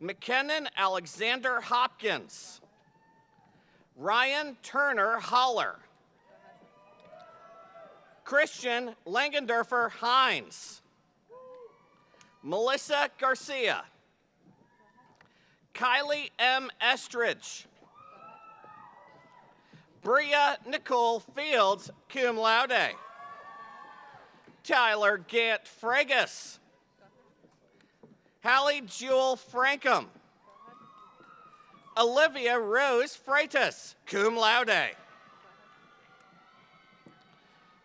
McKinnon Alexander Hopkins. Ryan Turner Holler. Christian Langendorfer Hines. Melissa Garcia. Kylie M. Estridge. Bria Nicole Fields, cum laude. Tyler Gant Fregus. Hallie Jewel Frankham. Olivia Rose Freitas, cum laude.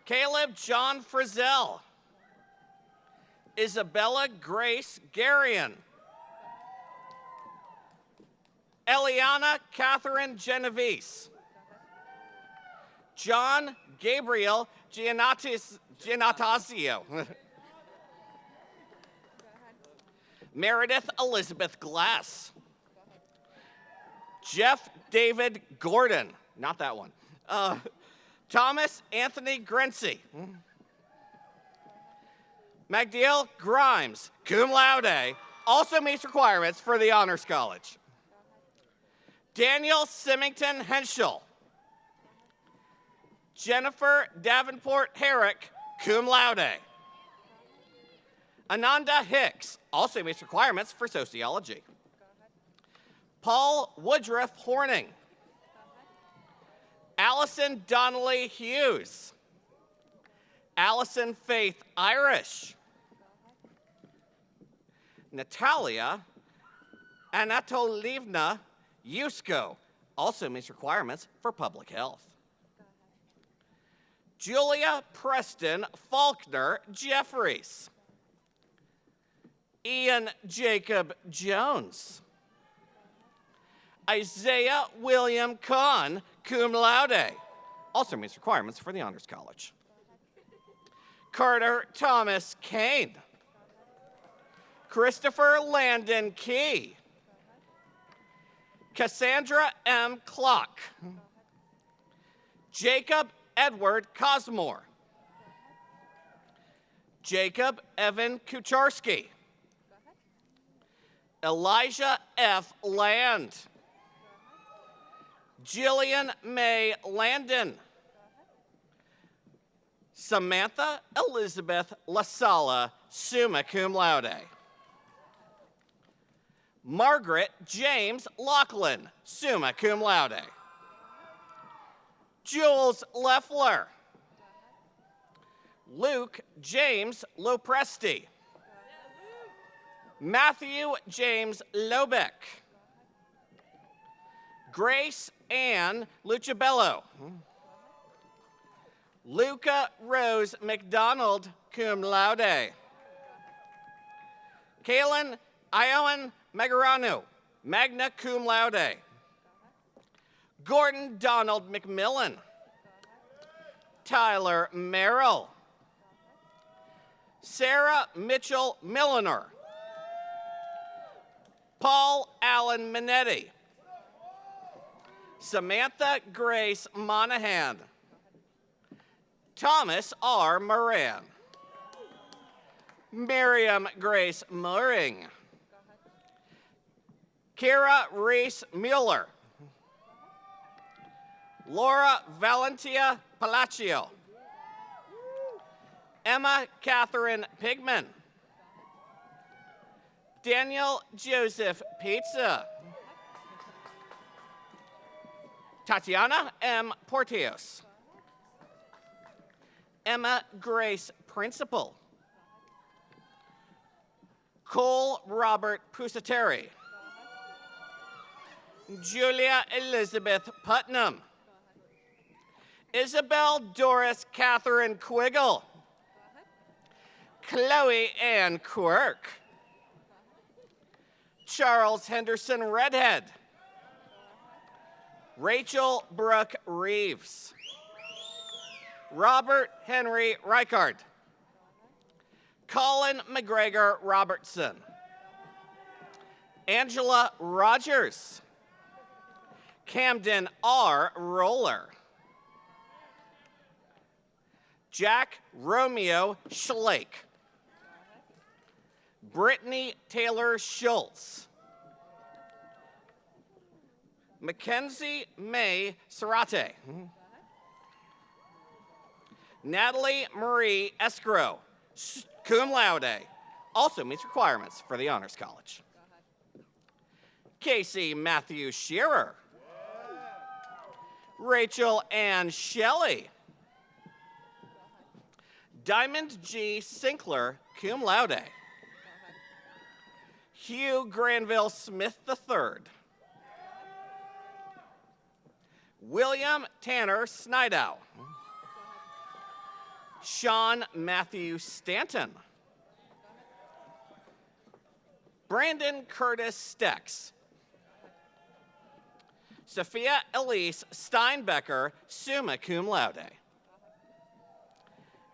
Caleb John Frizzell. Isabella Grace Garion. Eliana Catherine Genovese. John Gabriel Giannatasio. Meredith Elizabeth Glass. Jeff David Gordon. Not that one. Thomas Anthony Grency. Magdiel Grimes, cum laude, also meets requirements for the Honors College. Daniel Symington Henschel. Jennifer Davenport Herrick, cum laude. Ananda Hicks, also meets requirements for sociology. Paul Woodruff Horning. Allison Donnelly Hughes. Allison Faith Irish. Natalia Anatolievna Yusko, also meets requirements for public health. Julia Preston Faulkner Jeffries. Ian Jacob Jones. Isaiah William Kahn, cum laude, also meets requirements for the Honors College. Carter Thomas Kane. Christopher Landon Key. Cassandra M. Clock. Jacob Edward Cosmore. Jacob Evan Kucharski. Elijah F. Land. Jillian May Landon. Samantha Elizabeth LaSala, summa cum laude. Margaret James Lachlan, summa cum laude. Jules Leffler. Luke James Lopresti. Matthew James Lobeck. Grace Ann Lucibello. Luca Rose McDonald, cum laude. Kaylin Iowan Magaranu, magna cum laude. Gordon Donald McMillan. Tyler Merrill. Sarah Mitchell Milliner. Paul Allen Minetti. Samantha Grace Monahan. Thomas R. Moran. Miriam Grace Mooring. Kira Reese Mueller. Laura Valentia Palacio. Emma Catherine Pigman. Daniel Joseph Pizza. Tatiana M. Porteos. Emma Grace Principal. Cole Robert Pusateri. Julia Elizabeth Putnam. Isabel Doris Catherine Quiggle. Chloe Ann Quirk. Charles Henderson Redhead. Rachel Brooke Reeves. Robert Henry Reichard. Colin McGregor Robertson. Angela Rogers. Camden R. Roller. Jack Romeo Schlake. Brittany Taylor Schultz. Mackenzie May Serrate. Natalie Marie Escrow, cum laude, also meets requirements for the Honors College. Casey Matthew Shearer. Rachel Ann Shelley. Diamond G. Sinkler, cum laude. Hugh Granville Smith III. William Tanner Snidow. Sean Matthew Stanton. Brandon Curtis Stex. Sophia Elise Steinbecker, summa cum laude.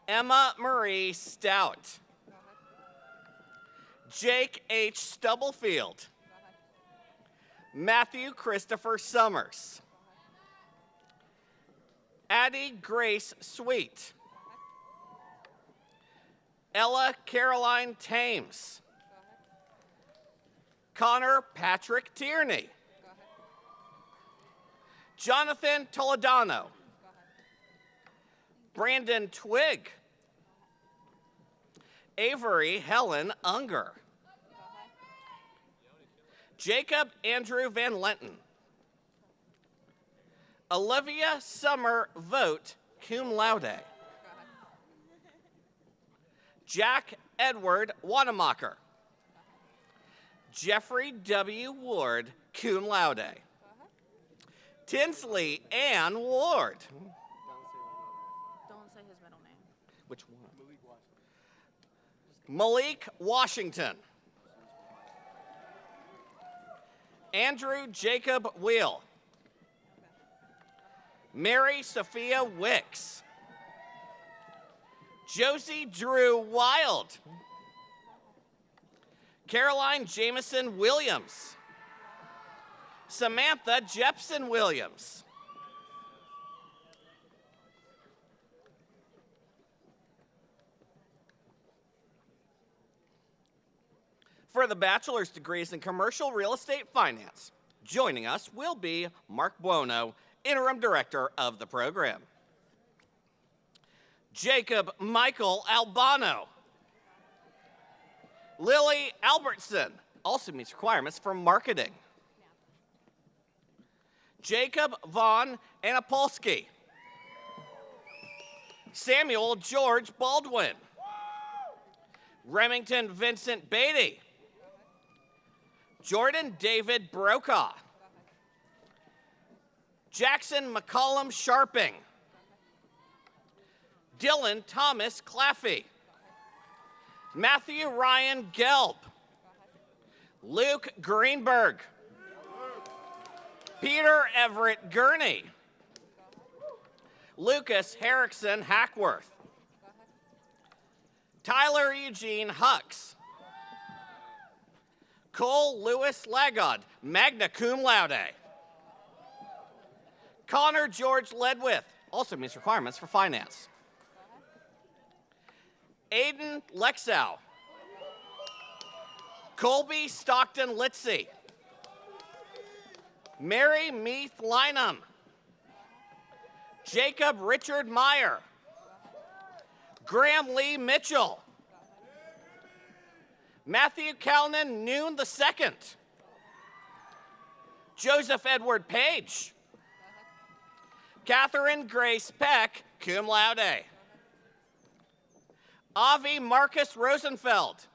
Emma Marie Stout. Jake H. Stubblefield. Matthew Christopher Summers. Addie Grace Sweet. Ella Caroline Thames. Connor Patrick Tierney. Jonathan Toledano. Brandon Twigg. Avery Helen Unger. Jacob Andrew Van Lenten. Olivia Summer Vogt, cum laude. Jack Edward Wanamaker. Jeffrey W. Ward, cum laude. Tinsley Ann Ward. Don't say his middle name. Which one? Malik Washington. Andrew Jacob Wheel. Mary Sophia Wicks. Josie Drew Wild. Caroline Jameson Williams. Samantha Jepson Williams. For the bachelor's degrees in commercial real estate finance, joining us will be Mark Buono, interim director of the program. Jacob Michael Albano. Lily Albertson also meets requirements for marketing. Jacob Vaughn Anapolsky. Samuel George Baldwin. Remington Vincent Beatty. Jordan David Brokaw. Jackson McCollum Sharping. Dylan Thomas Claffey. Matthew Ryan Gelb. Luke Greenberg. Peter Everett Gurney. Lucas Herrickson Hackworth. Tyler Eugene Hucks. Cole Lewis Lagod, magna cum laude. Connor George Ledwith, also meets requirements for finance. Aiden Lexow. Colby Stockton Litzy. Mary Meath Lynham. Jacob Richard Meyer. Graham Lee Mitchell. Matthew Calnan Noon II. Joseph Edward Page. Catherine Grace Peck, cum laude. Avi Marcus Rosenfeld.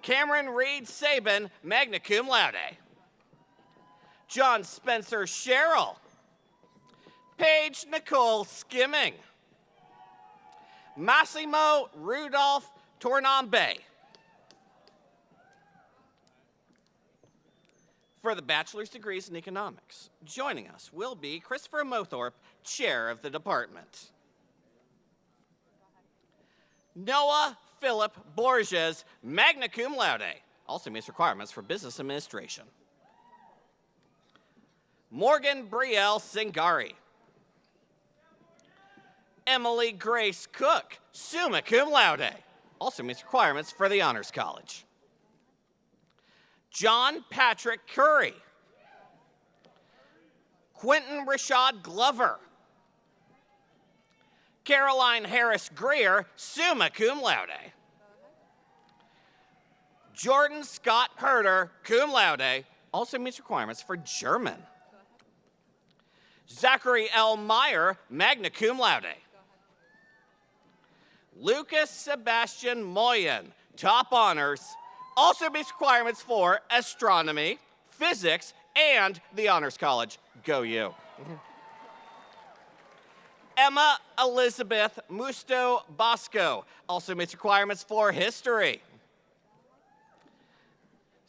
Cameron Reed Sabin, magna cum laude. John Spencer Sherrill. Paige Nicole Skimming. Massimo Rudolph Tornambe. For the bachelor's degrees in economics, joining us will be Christopher Mothorpe, chair of the department. Noah Philip Borges, magna cum laude, also meets requirements for business administration. Morgan Brielle Singari. Emily Grace Cook, summa cum laude, also meets requirements for the Honors College. John Patrick Curry. Quentin Rashad Glover. Caroline Harris Greer, summa cum laude. Jordan Scott Herder, cum laude, also meets requirements for German. Zachary L. Meyer, magna cum laude. Lucas Sebastian Moyen, top honors, also meets requirements for astronomy, physics, and the Honors College. Go you. Emma Elizabeth Musto Bosco, also meets requirements for history.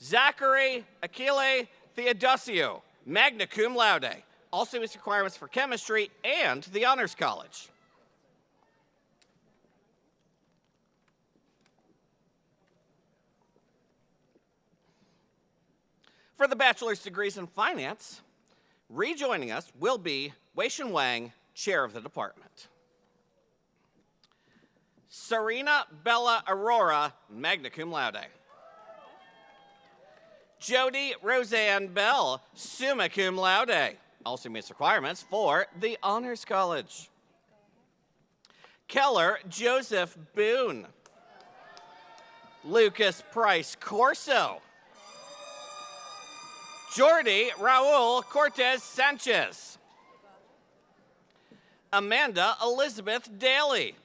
Zachary Achille Theodosio, magna cum laude, also meets requirements for chemistry and the Honors College. For the bachelor's degrees in finance, rejoining us will be Wei-Shin Wang, chair of the department. Serena Bella Aurora, magna cum laude. Jody Roseanne Bell, summa cum laude, also meets requirements for the Honors College. Keller Joseph Boone. Lucas Price Corso. Jordi Raul Cortez Sanchez. Amanda Elizabeth Daly.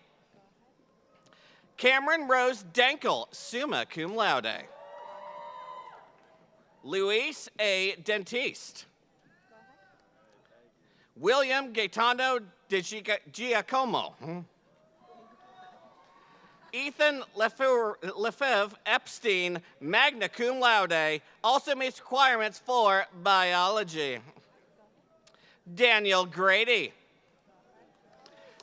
Cameron Rose Dankel, summa cum laude. Luis A. Dentiste. William Gaetano de Giacomo. Ethan Lefebvre Epstein, magna cum laude, also meets requirements for biology. Daniel Grady.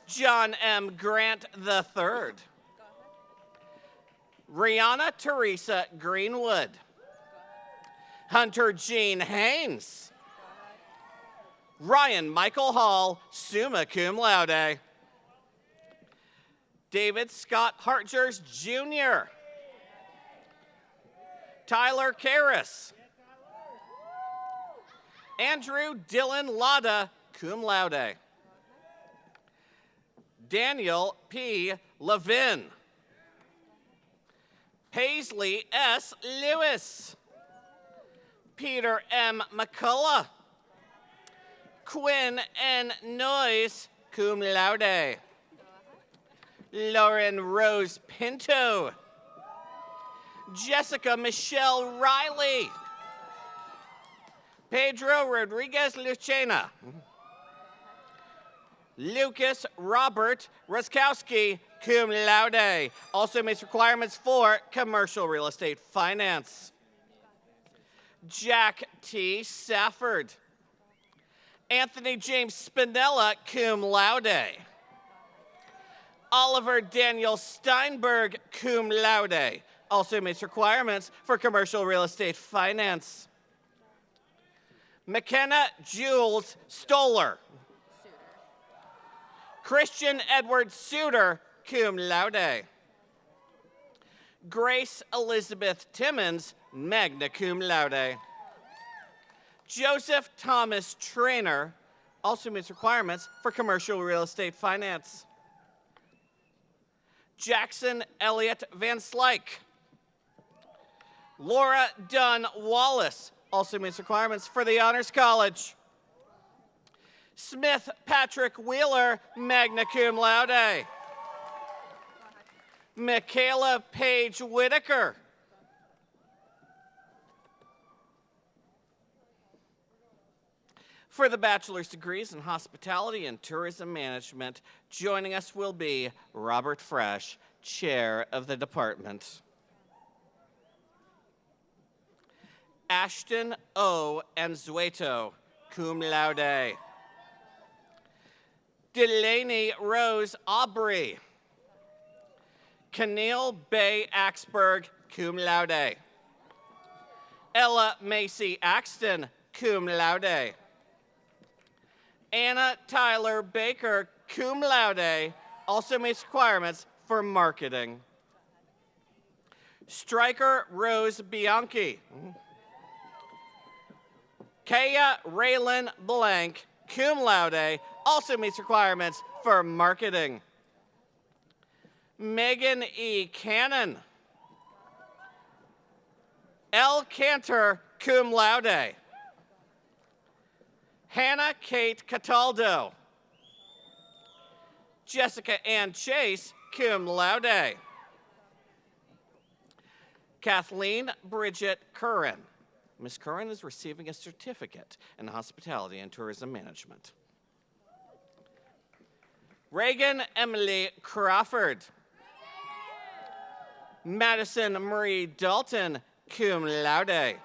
John M. Grant III. Rihanna Teresa Greenwood. Hunter Jean Haynes. Ryan Michael Hall, summa cum laude. David Scott Hartgers Jr. Tyler Karras. Andrew Dylan Lada, cum laude. Daniel P. Levin. Paisley S. Lewis. Peter M. McCullough. Quinn N. Noyes, cum laude. Lauren Rose Pinto. Jessica Michelle Riley. Pedro Rodriguez Lucena. Lucas Robert Ruskowski, cum laude, also meets requirements for commercial real estate finance. Jack T. Safford. Anthony James Spinella, cum laude. Oliver Daniel Steinberg, cum laude. Also meets requirements for commercial real estate finance. McKenna Jules Stoller. Christian Edward Suter, cum laude. Grace Elizabeth Timmons, magna cum laude. Joseph Thomas Trainer, also meets requirements for commercial real estate finance. Jackson Elliott Van Slyke. Laura Dunn Wallace, also meets requirements for the Honors College. Smith Patrick Wheeler, magna cum laude. Michaela Page Whitaker. For the bachelor's degrees in hospitality and tourism management, joining us will be Robert Fresh, chair of the department. Ashton O. Anzueto, cum laude. Delaney Rose Aubrey. Keneal Bay Axberg, cum laude. Ella Macy Axton, cum laude. Anna Tyler Baker, cum laude, also meets requirements for marketing. Stryker Rose Bianchi. Kaya Raylan Blank, cum laude, also meets requirements for marketing. Megan E. Cannon. L. Cantor, cum laude. Hannah Kate Cataldo. Jessica Ann Chase, cum laude. Kathleen Bridget Curran. Ms. Curran is receiving a certificate in hospitality and tourism management. Reagan Emily Crawford. Madison Marie Dalton, cum laude.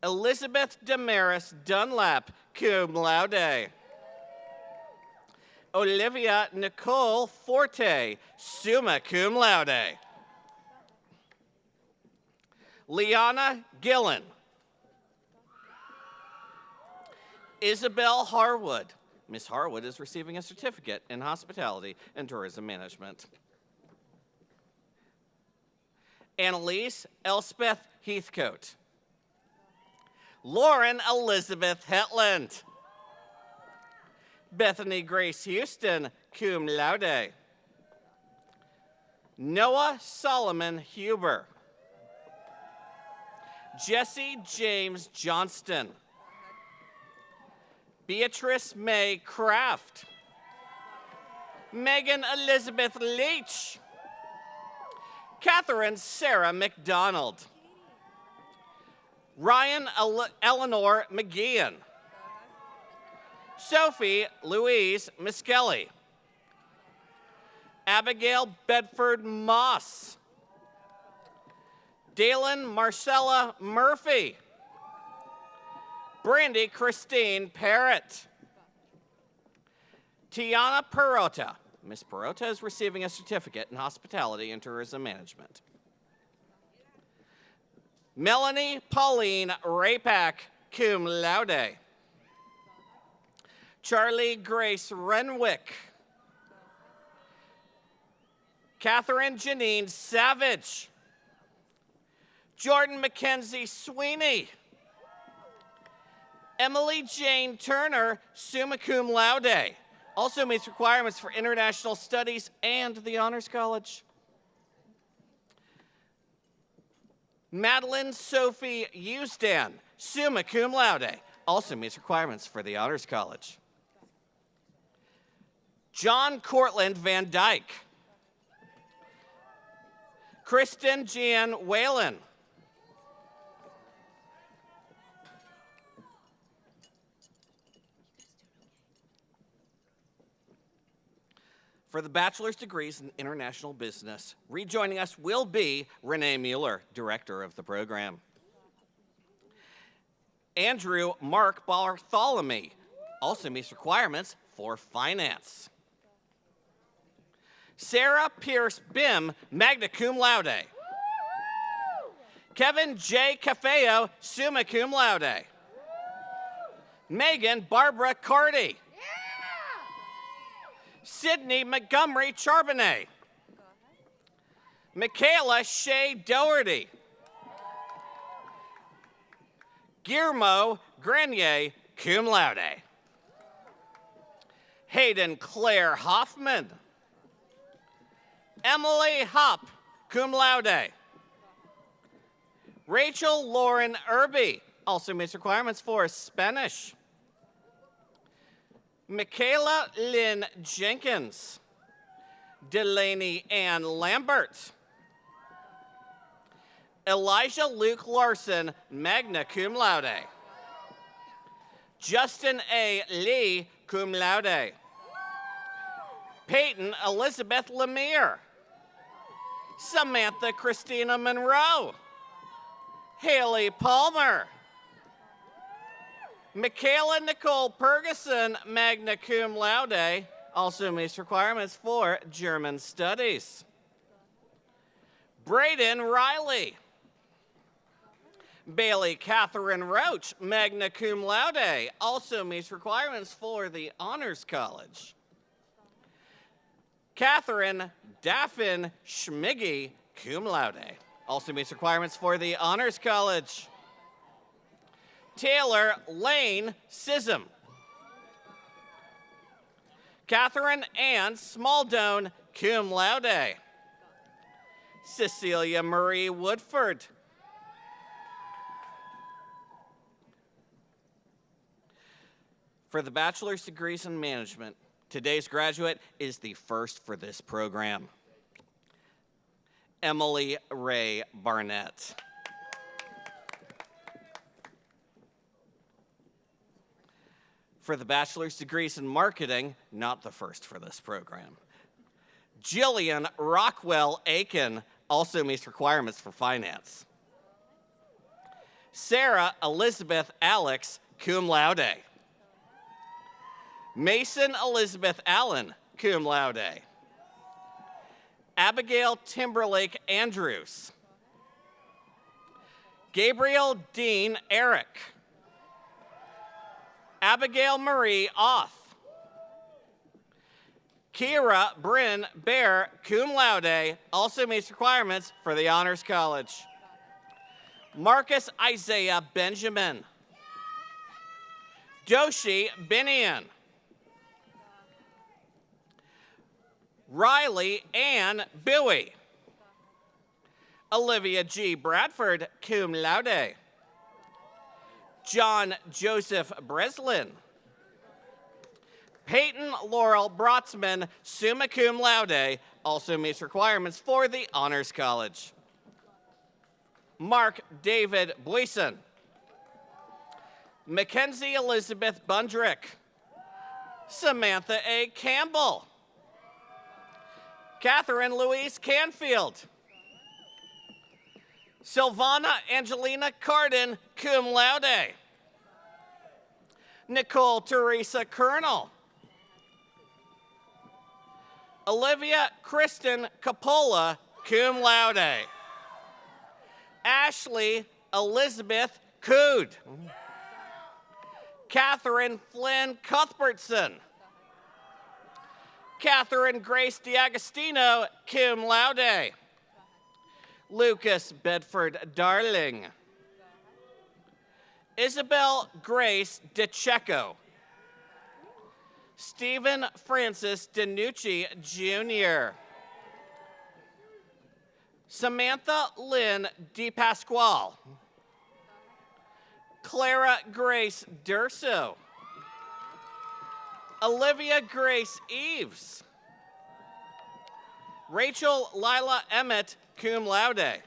Elizabeth Damaris Dunlap, cum laude. Olivia Nicole Forte, summa cum laude. Liana Gillen. Isabel Harwood. Ms. Harwood is receiving a certificate in hospitality and tourism management. Annalise Elspeth Heathcote. Lauren Elizabeth Hetland. Bethany Grace Houston, cum laude. Noah Solomon Huber. Jesse James Johnston. Beatrice May Kraft. Megan Elizabeth Leach. Catherine Sarah McDonald. Ryan Eleanor McGeehan. Sophie Louise Miskelly. Abigail Bedford Moss. Dalen Marcella Murphy. Brandy Christine Parrott. Tiana Perota. Ms. Perota is receiving a certificate in hospitality and tourism management. Melanie Pauline Rapak, cum laude. Charlie Grace Renwick. Catherine Janine Savage. Jordan Mackenzie Sweeney. Emily Jane Turner, summa cum laude. Also meets requirements for international studies and the Honors College. Madeline Sophie Usdan, summa cum laude. Also meets requirements for the Honors College. John Cortland Van Dyke. Kristen Jean Whalen. For the bachelor's degrees in international business, rejoining us will be Renee Mueller, director of the program. Andrew Mark Bartholomew, also meets requirements for finance. Sarah Pierce Bim, magna cum laude. Kevin J. Cafeo, summa cum laude. Megan Barbara Carty. Sydney Montgomery Charbonnet. Michaela Shea Doherty. Guillermo Grenier, cum laude. Hayden Claire Hoffman. Emily Hopp, cum laude. Rachel Lauren Irby, also meets requirements for Spanish. Michaela Lynn Jenkins. Delaney Ann Lambert. Elijah Luke Larson, magna cum laude. Justin A. Lee, cum laude. Peyton Elizabeth Lemire. Samantha Christina Monroe. Haley Palmer. Michaela Nicole Ferguson, magna cum laude, also meets requirements for German studies. Braden Riley. Bailey Catherine Roach, magna cum laude, also meets requirements for the Honors College. Catherine Daffin Schmiggy, cum laude, also meets requirements for the Honors College. Taylor Lane Sism. Catherine Ann Smaldone, cum laude. Cecilia Marie Woodford. For the bachelor's degrees in management, today's graduate is the first for this program. Emily Ray Barnett. For the bachelor's degrees in marketing, not the first for this program. Jillian Rockwell Aiken also meets requirements for finance. Sarah Elizabeth Alex, cum laude. Mason Elizabeth Allen, cum laude. Abigail Timberlake Andrews. Gabriel Dean Eric. Abigail Marie Oth. Kira Bryn Bear, cum laude, also meets requirements for the Honors College. Marcus Isaiah Benjamin. Doshi Binion. Riley Ann Bowie. Olivia G. Bradford, cum laude. John Joseph Breslin. Peyton Laurel Brotzman, summa cum laude, also meets requirements for the Honors College. Mark David Boyson. Mackenzie Elizabeth Bundrick. Samantha A. Campbell. Catherine Louise Canfield. Silvana Angelina Cardin, cum laude. Nicole Teresa Colonel. Olivia Kristen Capola, cum laude. Ashley Elizabeth Cood. Catherine Flynn Cuthbertson. Catherine Grace D'Agostino, cum laude. Lucas Bedford Darling. Isabel Grace DeCecco. Stephen Francis DiNucci Jr. Samantha Lynn DePasquale. Clara Grace Durso. Olivia Grace Eves. Rachel Lila Emmett, cum laude.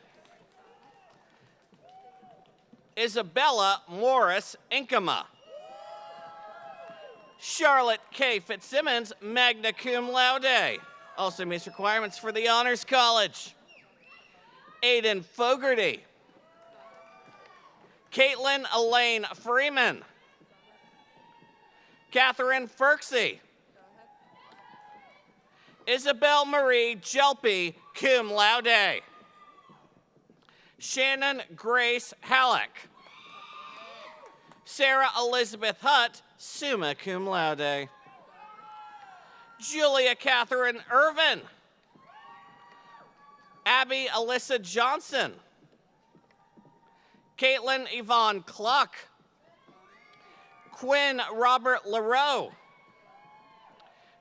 Isabella Morris Inkema. Charlotte K. Fitzsimmons, magna cum laude, also meets requirements for the Honors College. Aiden Fogarty. Caitlin Elaine Freeman. Catherine Ferksey. Isabel Marie Jelpy, cum laude. Shannon Grace Halleck. Sarah Elizabeth Hutt, summa cum laude. Julia Catherine Irvin. Abby Alyssa Johnson. Caitlin Yvonne Cluck. Quinn Robert LaRoe.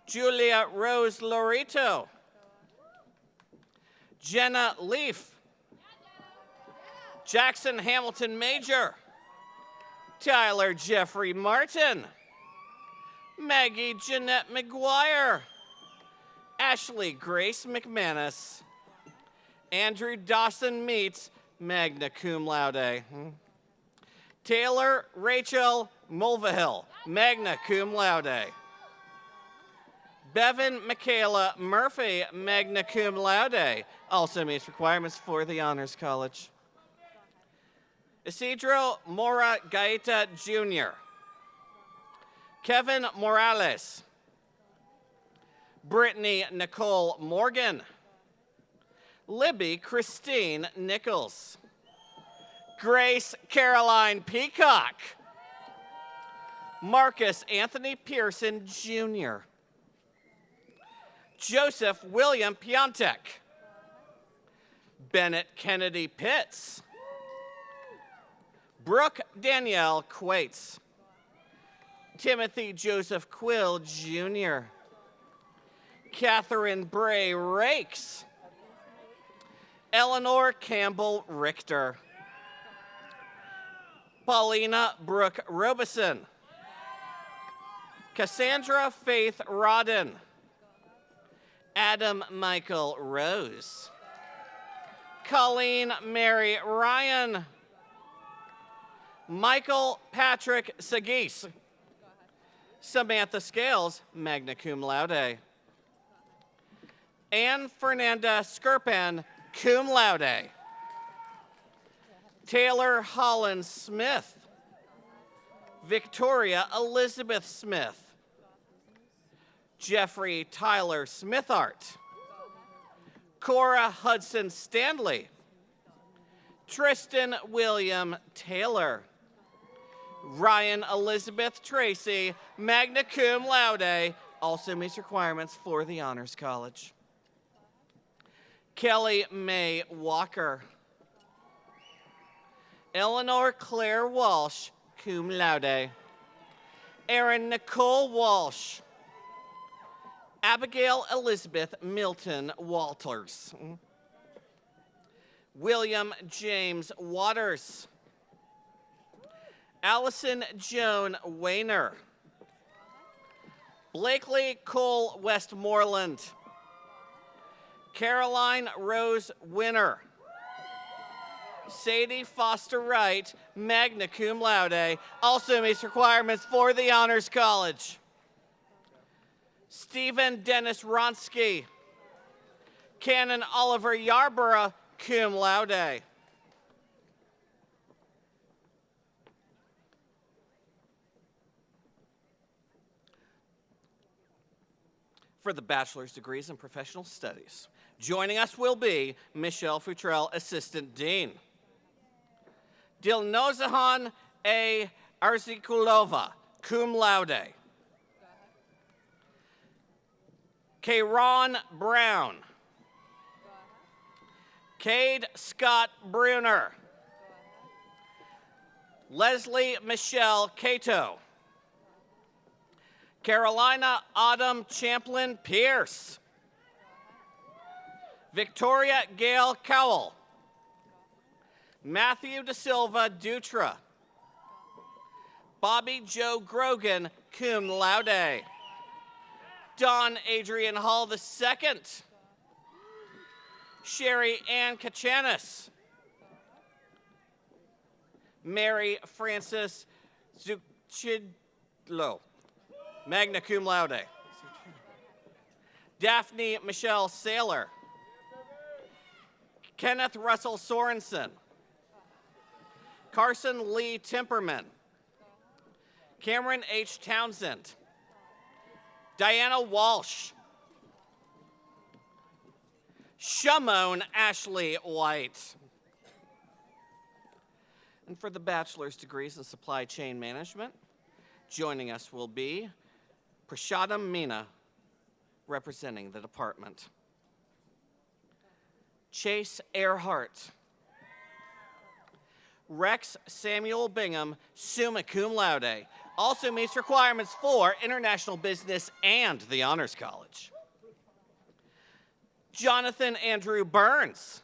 Julia Rose Lorito. Jenna Leaf. Jackson Hamilton Major. Tyler Jeffrey Martin. Maggie Jeanette McGuire. Ashley Grace McManus. Andrew Dawson Meets, magna cum laude. Taylor Rachel Mulvihill, magna cum laude. Bevan Michaela Murphy, magna cum laude, also meets requirements for the Honors College. Isidro Mora Gaeta Jr. Kevin Morales. Brittany Nicole Morgan. Libby Christine Nichols. Grace Caroline Peacock. Marcus Anthony Pearson Jr. Joseph William Piontek. Bennett Kennedy Pitts. Brooke Danielle Quates. Timothy Joseph Quill Jr. Catherine Bray Rakes. Eleanor Campbell Richter. Paulina Brooke Robeson. Cassandra Faith Rodden. Adam Michael Rose. Colleen Mary Ryan. Michael Patrick Sagis. Samantha Scales, magna cum laude. Anne Fernanda Skirpan, cum laude. Taylor Holland Smith. Victoria Elizabeth Smith. Jeffrey Tyler Smithart. Cora Hudson Stanley. Tristan William Taylor. Ryan Elizabeth Tracy, magna cum laude, also meets requirements for the Honors College. Kelly Mae Walker. Eleanor Claire Walsh, cum laude. Erin Nicole Walsh. Abigail Elizabeth Milton Walters. William James Waters. Allison Joan Wayner. Blakely Cole Westmoreland. Caroline Rose Winner. Sadie Foster Wright, magna cum laude, also meets requirements for the Honors College. Stephen Dennis Ronsky. Canon Oliver Yarborough, cum laude. For the bachelor's degrees in professional studies. Joining us will be Michelle Futrell, Assistant Dean. Dilnozahan A. Arzikulova, cum laude. Kayron Brown. Cade Scott Bruner. Leslie Michelle Cato. Carolina Autumn Champlin Pierce. Victoria Gail Cowell. Matthew Da Silva Dutra. Bobby Joe Grogan, cum laude. Don Adrian Hall II. Sherry Ann Kachanis. Mary Frances Zuchidlo, magna cum laude. Daphne Michelle Saylor. Kenneth Russell Sorensen. Carson Lee Timperman. Cameron H. Townsend. Diana Walsh. Shamone Ashley White. And for the bachelor's degrees in supply chain management, joining us will be Prashadam Meena, representing the department. Chase Earhart. Rex Samuel Bingham, summa cum laude, also meets requirements for international business and the Honors College. Jonathan Andrew Burns.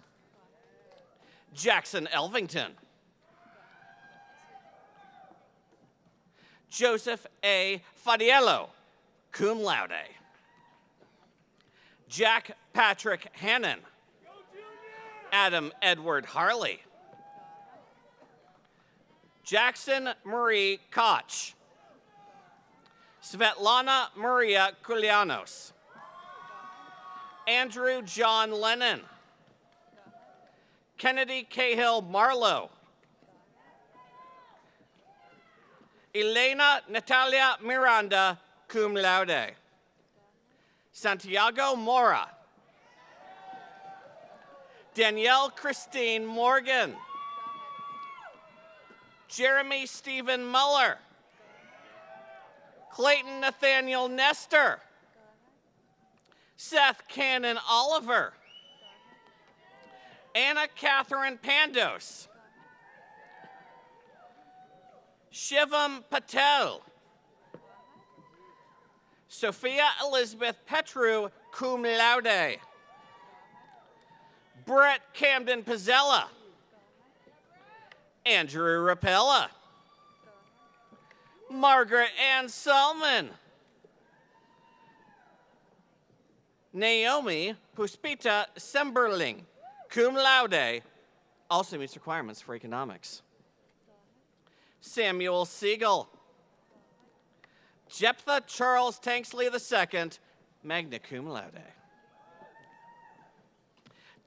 Jackson Elvington. Joseph A. Fadiello, cum laude. Jack Patrick Hannon. Adam Edward Harley. Jackson Marie Koch. Svetlana Maria Kulianos. Andrew John Lennon. Kennedy Cahill Marlowe. Elena Natalia Miranda, cum laude. Santiago Mora. Danielle Christine Morgan. Jeremy Stephen Muller. Clayton Nathaniel Nestor. Seth Cannon Oliver. Anna Catherine Pandos. Shivam Patel. Sophia Elizabeth Petru, cum laude. Brett Camden Pizzella. Andrew Rapella. Margaret Ann Salmon. Naomi Puspita Semberling, cum laude, also meets requirements for economics. Samuel Siegel. Jephthah Charles Tanksley II, magna cum laude.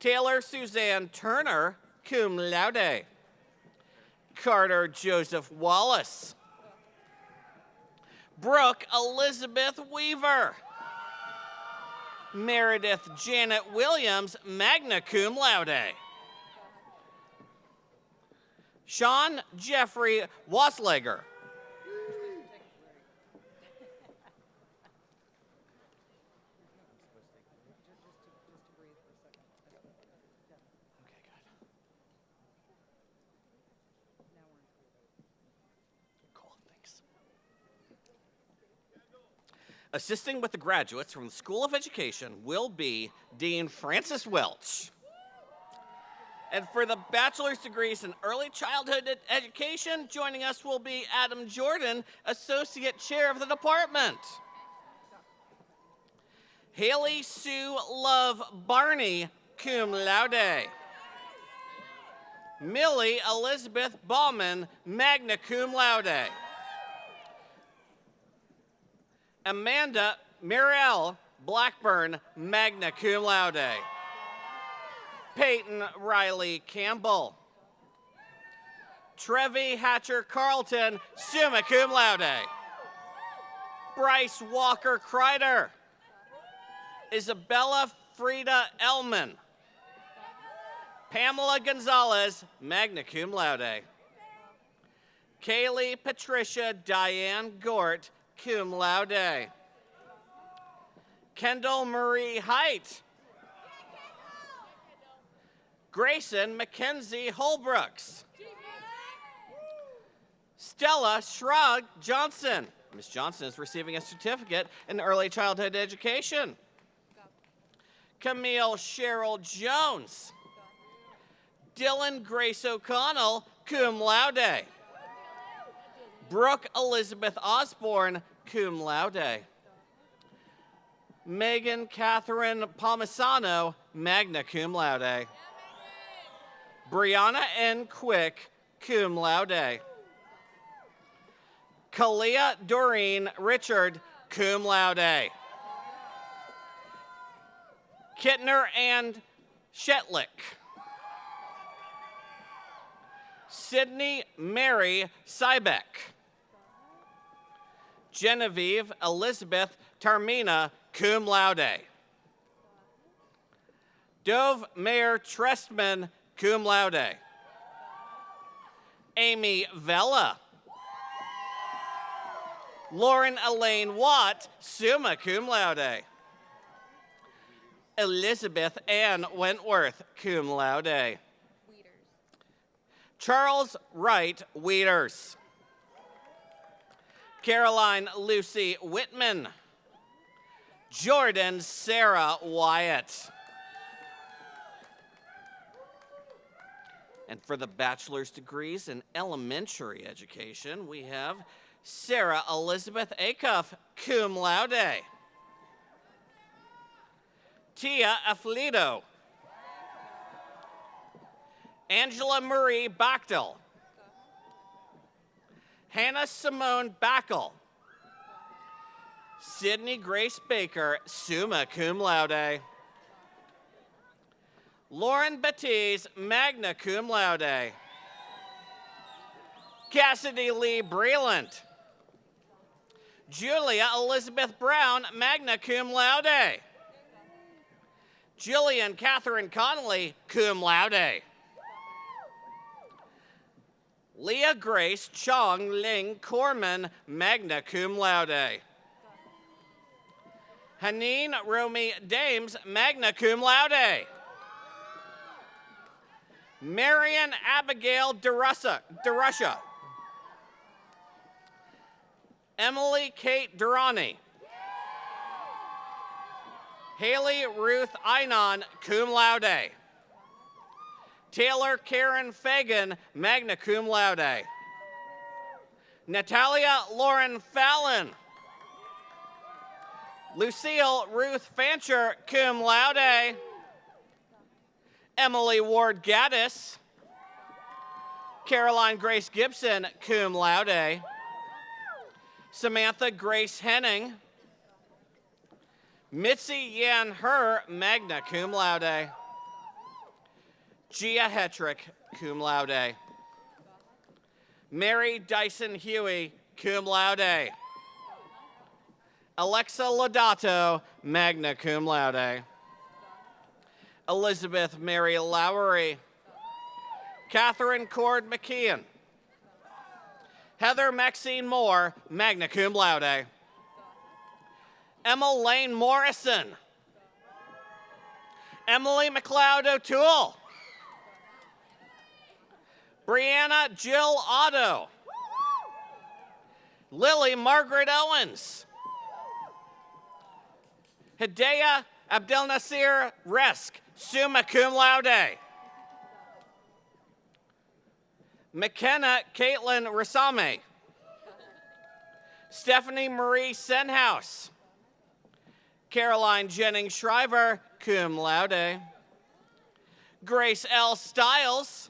Taylor Suzanne Turner, cum laude. Carter Joseph Wallace. Brooke Elizabeth Weaver. Meredith Janet Williams, magna cum laude. Sean Jeffrey Wasslager. Assisting with the graduates from the School of Education will be Dean Francis Welch. And for the bachelor's degrees in early childhood education, joining us will be Adam Jordan, Associate Chair of the department. Haley Sue Love Barney, cum laude. Millie Elizabeth Bauman, magna cum laude. Amanda Muriel Blackburn, magna cum laude. Peyton Riley Campbell. Trevi Hatcher Carlton, summa cum laude. Bryce Walker Kreider. Isabella Frida Elman. Pamela Gonzalez, magna cum laude. Kaylee Patricia Diane Gort, cum laude. Kendall Marie Height. Grayson Mackenzie Holbrooks. Stella Shrug Johnson. Ms. Johnson is receiving a certificate in early childhood education. Camille Cheryl Jones. Dylan Grace O'Connell, cum laude. Brooke Elizabeth Osborne, cum laude. Megan Catherine Palmisano, magna cum laude. Brianna N. Quick, cum laude. Kalia Doreen Richard, cum laude. Kittner and Shetlick. Sydney Mary Sybeck. Genevieve Elizabeth Tarmina, cum laude. Dove Mayer Trestman, cum laude. Amy Vella. Lauren Elaine Watt, summa cum laude. Elizabeth Ann Wentworth, cum laude. Charles Wright Wieters. Caroline Lucy Whitman. Jordan Sarah Wyatt. And for the bachelor's degrees in elementary education, we have Sarah Elizabeth Acuff, cum laude. Tia Aflido. Angela Marie Bachtel. Hannah Simone Backel. Sydney Grace Baker, summa cum laude. Lauren Batiste, magna cum laude. Cassidy Lee Breland. Julia Elizabeth Brown, magna cum laude. Jillian Catherine Connolly, cum laude. Leah Grace Chong Ling Corman, magna cum laude. Haneen Romy Dames, magna cum laude. Marion Abigail DeRusha. Emily Kate Durrani. Haley Ruth Einon, cum laude. Taylor Karen Fagan, magna cum laude. Natalia Lauren Fallon. Lucille Ruth Fancher, cum laude. Emily Ward Gaddis. Caroline Grace Gibson, cum laude. Samantha Grace Henning. Mitzi Yan Her, magna cum laude. Gia Hetrick, cum laude. Mary Dyson Huey, cum laude. Alexa Lodato, magna cum laude. Elizabeth Mary Lowry. Catherine Cord McKeon. Heather Maxine Moore, magna cum laude. Emma Lane Morrison. Emily McLeod O'Toole. Brianna Jill Otto. Lily Margaret Owens. Hidayah Abdelnasir Resk, summa cum laude. McKenna Caitlin Rasame. Stephanie Marie Senhouse. Caroline Jennings Shriver, cum laude. Grace L. Stiles.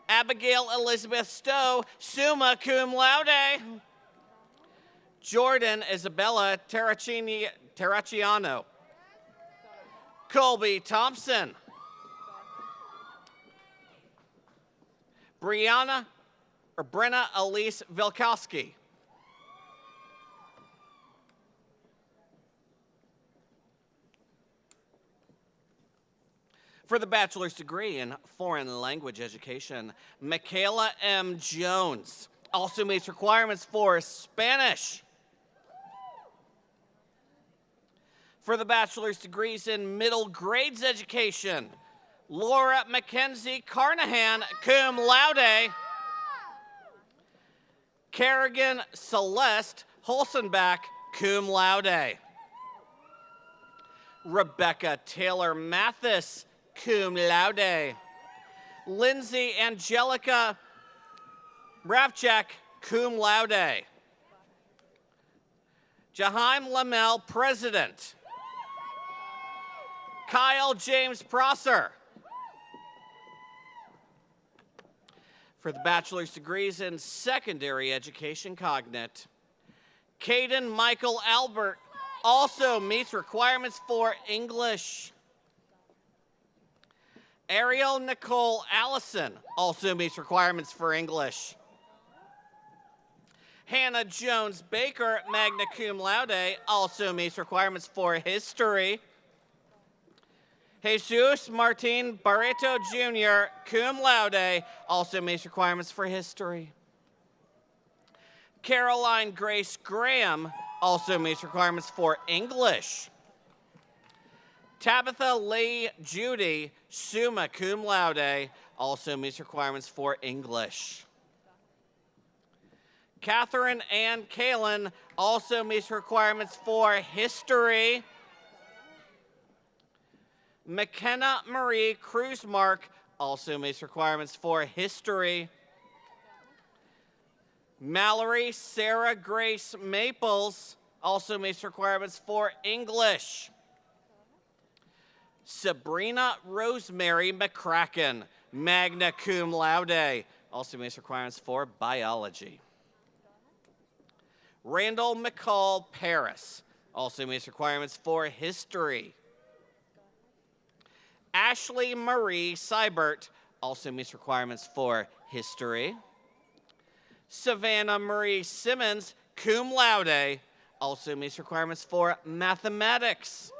Abigail Elizabeth Stowe, summa cum laude. Jordan Isabella Terracciano. Colby Thompson. Brenna Elise Vilkowski. For the bachelor's degree in foreign language education, Michaela M. Jones also meets requirements for Spanish. For the bachelor's degrees in middle grades education, Laura Mackenzie Carnahan, cum laude. Kerrigan Celeste Holzenbach, cum laude. Rebecca Taylor Mathis, cum laude. Lindsay Angelica Ravchak, cum laude. Jaheim Lamel, president. Kyle James Prosser. For the bachelor's degrees in secondary education cognate, Caden Michael Albert also meets requirements for English. Ariel Nicole Allison also meets requirements for English. Hannah Jones Baker, magna cum laude, also meets requirements for history. Jesus Martin Barreto Jr., cum laude, also meets requirements for history. Caroline Grace Graham also meets requirements for English. Tabitha Lee Judy, summa cum laude, also meets requirements for English. Catherine Ann Kalin also meets requirements for history. McKenna Marie Cruzmark also meets requirements for history. Mallory Sarah Grace Maples also meets requirements for English. Sabrina Rosemary McCracken, magna cum laude, also meets requirements for biology. Randall McCall Paris also meets requirements for history. Ashley Marie Seibert also meets requirements for history. Savannah Marie Simmons, cum laude, also meets requirements for mathematics.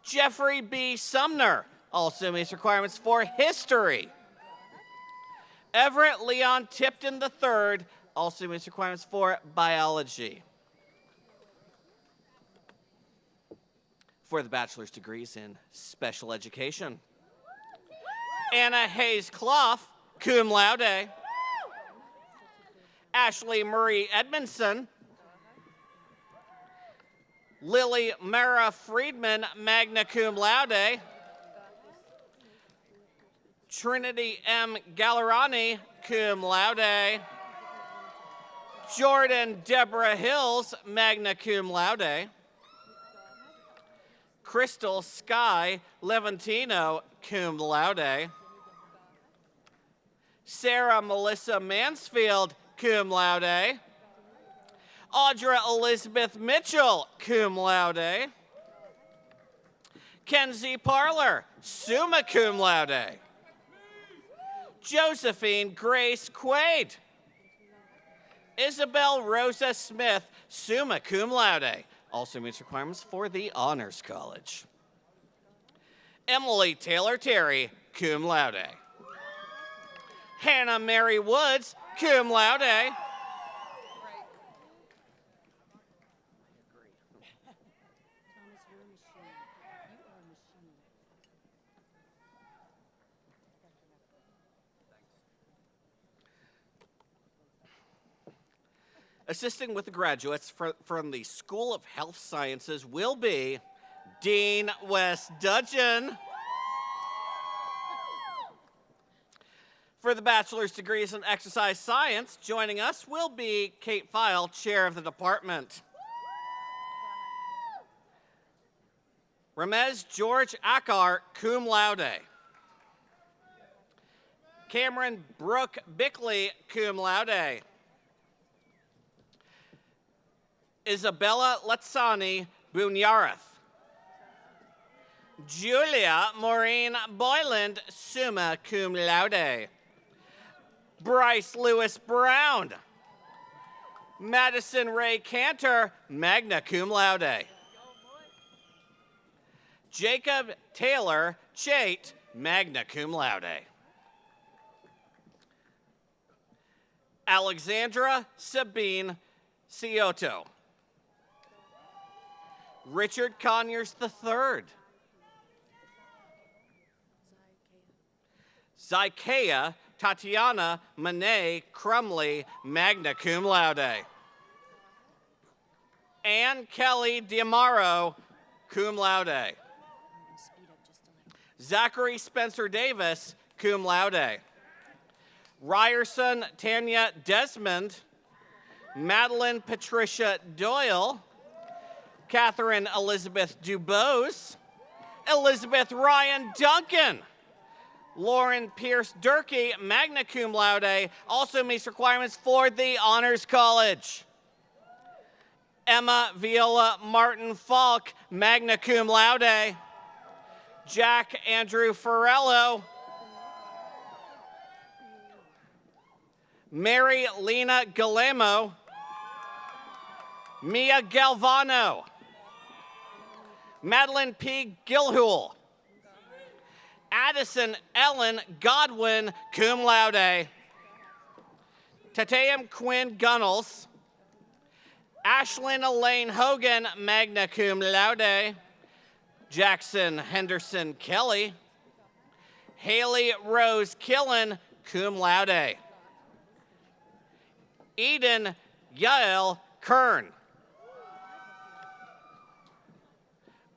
Jeffrey B. Sumner also meets requirements for history. Everett Leon Tipton III also meets requirements for biology. For the bachelor's degrees in special education, Anna Hayes Clough, cum laude. Ashley Marie Edmondson. Lily Mara Friedman, magna cum laude. Trinity M. Gallerani, cum laude. Jordan Deborah Hills, magna cum laude. Crystal Sky Levantino, cum laude. Sarah Melissa Mansfield, cum laude. Audra Elizabeth Mitchell, cum laude. Kenzie Parler, summa cum laude. Josephine Grace Quaid. Isabel Rosa Smith, summa cum laude, also meets requirements for the Honors College. Emily Taylor Terry, cum laude. Hannah Mary Woods, cum laude. Assisting with the graduates from the School of Health Sciences will be Dean Wes Dudgeon. For the bachelor's degrees in exercise science, joining us will be Kate File, chair of the department. Ramez George Akar, cum laude. Cameron Brooke Bickley, cum laude. Isabella Latsani Bunyarath. Julia Maureen Boyland, summa cum laude. Bryce Lewis Brown. Madison Ray Cantor, magna cum laude. Jacob Taylor Chait, magna cum laude. Alexandra Sabine Cioto. Richard Conyers III. Zykeia Tatiana Monet Crumley, magna cum laude. Ann Kelly Diamaro, cum laude. Zachary Spencer Davis, cum laude. Ryerson Tanya Desmond. Madeline Patricia Doyle. Catherine Elizabeth Dubose. Elizabeth Ryan Duncan. Lauren Pierce Durkee, magna cum laude, also meets requirements for the Honors College. Emma Viola Martin Falk, magna cum laude. Jack Andrew Farello. Mary Lena Galemo. Mia Galvano. Madeline P. Gilhool. Addison Ellen Godwin, cum laude. Tateum Quinn Gunnels. Ashlyn Elaine Hogan, magna cum laude. Jackson Henderson Kelly. Haley Rose Killen, cum laude. Eden Yael Kern.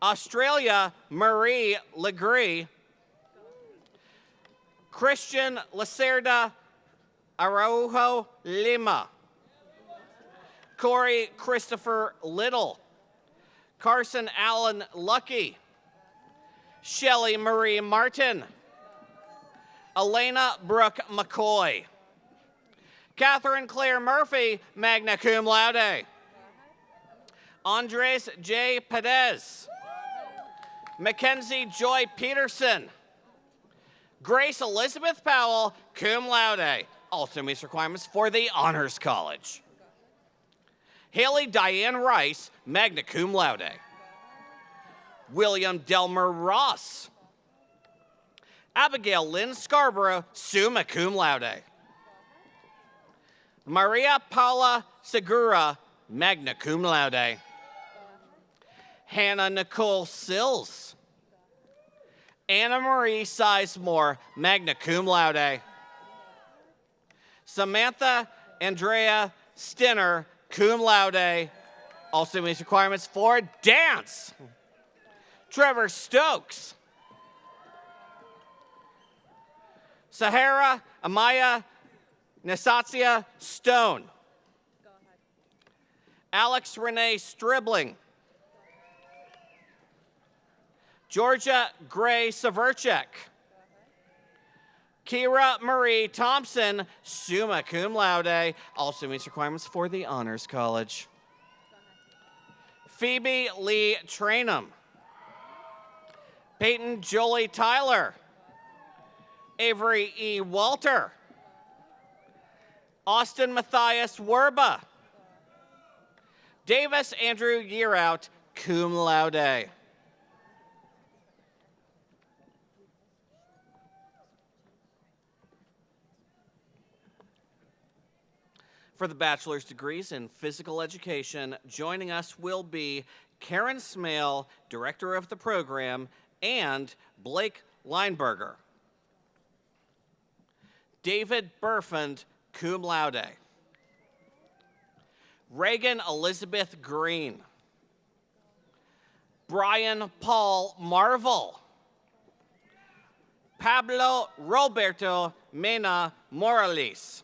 Australia Marie Legree. Christian Lacerda Araujo Lima. Corey Christopher Little. Carson Allen Lucky. Shelley Marie Martin. Elena Brooke McCoy. Catherine Claire Murphy, magna cum laude. Andres J. Pedez. Mackenzie Joy Peterson. Grace Elizabeth Powell, cum laude. Also meets requirements for the Honors College. Haley Diane Rice, magna cum laude. William Delmer Ross. Abigail Lynn Scarborough, summa cum laude. Maria Paula Segura, magna cum laude. Hannah Nicole Sills. Anna Marie Sizemore, magna cum laude. Samantha Andrea Stinner, cum laude. Also meets requirements for dance. Trevor Stokes. Sahara Amaya Nasatia Stone. Alex Renee Stribling. Georgia Gray Severchek. Kira Marie Thompson, summa cum laude, also meets requirements for the Honors College. Phoebe Lee Trainum. Peyton Jolie Tyler. Avery E. Walter. Austin Matthias Werba. Davis Andrew Yearout, cum laude. For the bachelor's degrees in physical education, joining us will be Karen Smale, director of the program, and Blake Lineberger. David Burfund, cum laude. Reagan Elizabeth Green. Brian Paul Marvel. Pablo Roberto Mena Morales.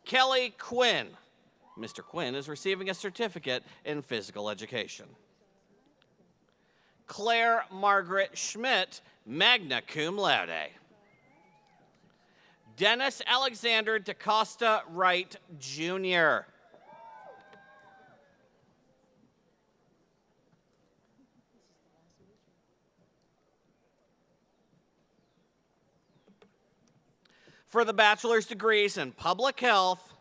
Kelly Quinn. Mr. Quinn is receiving a certificate in physical education. Claire Margaret Schmidt, magna cum laude. Dennis Alexander DaCosta Wright, Jr. For the bachelor's degrees in public health,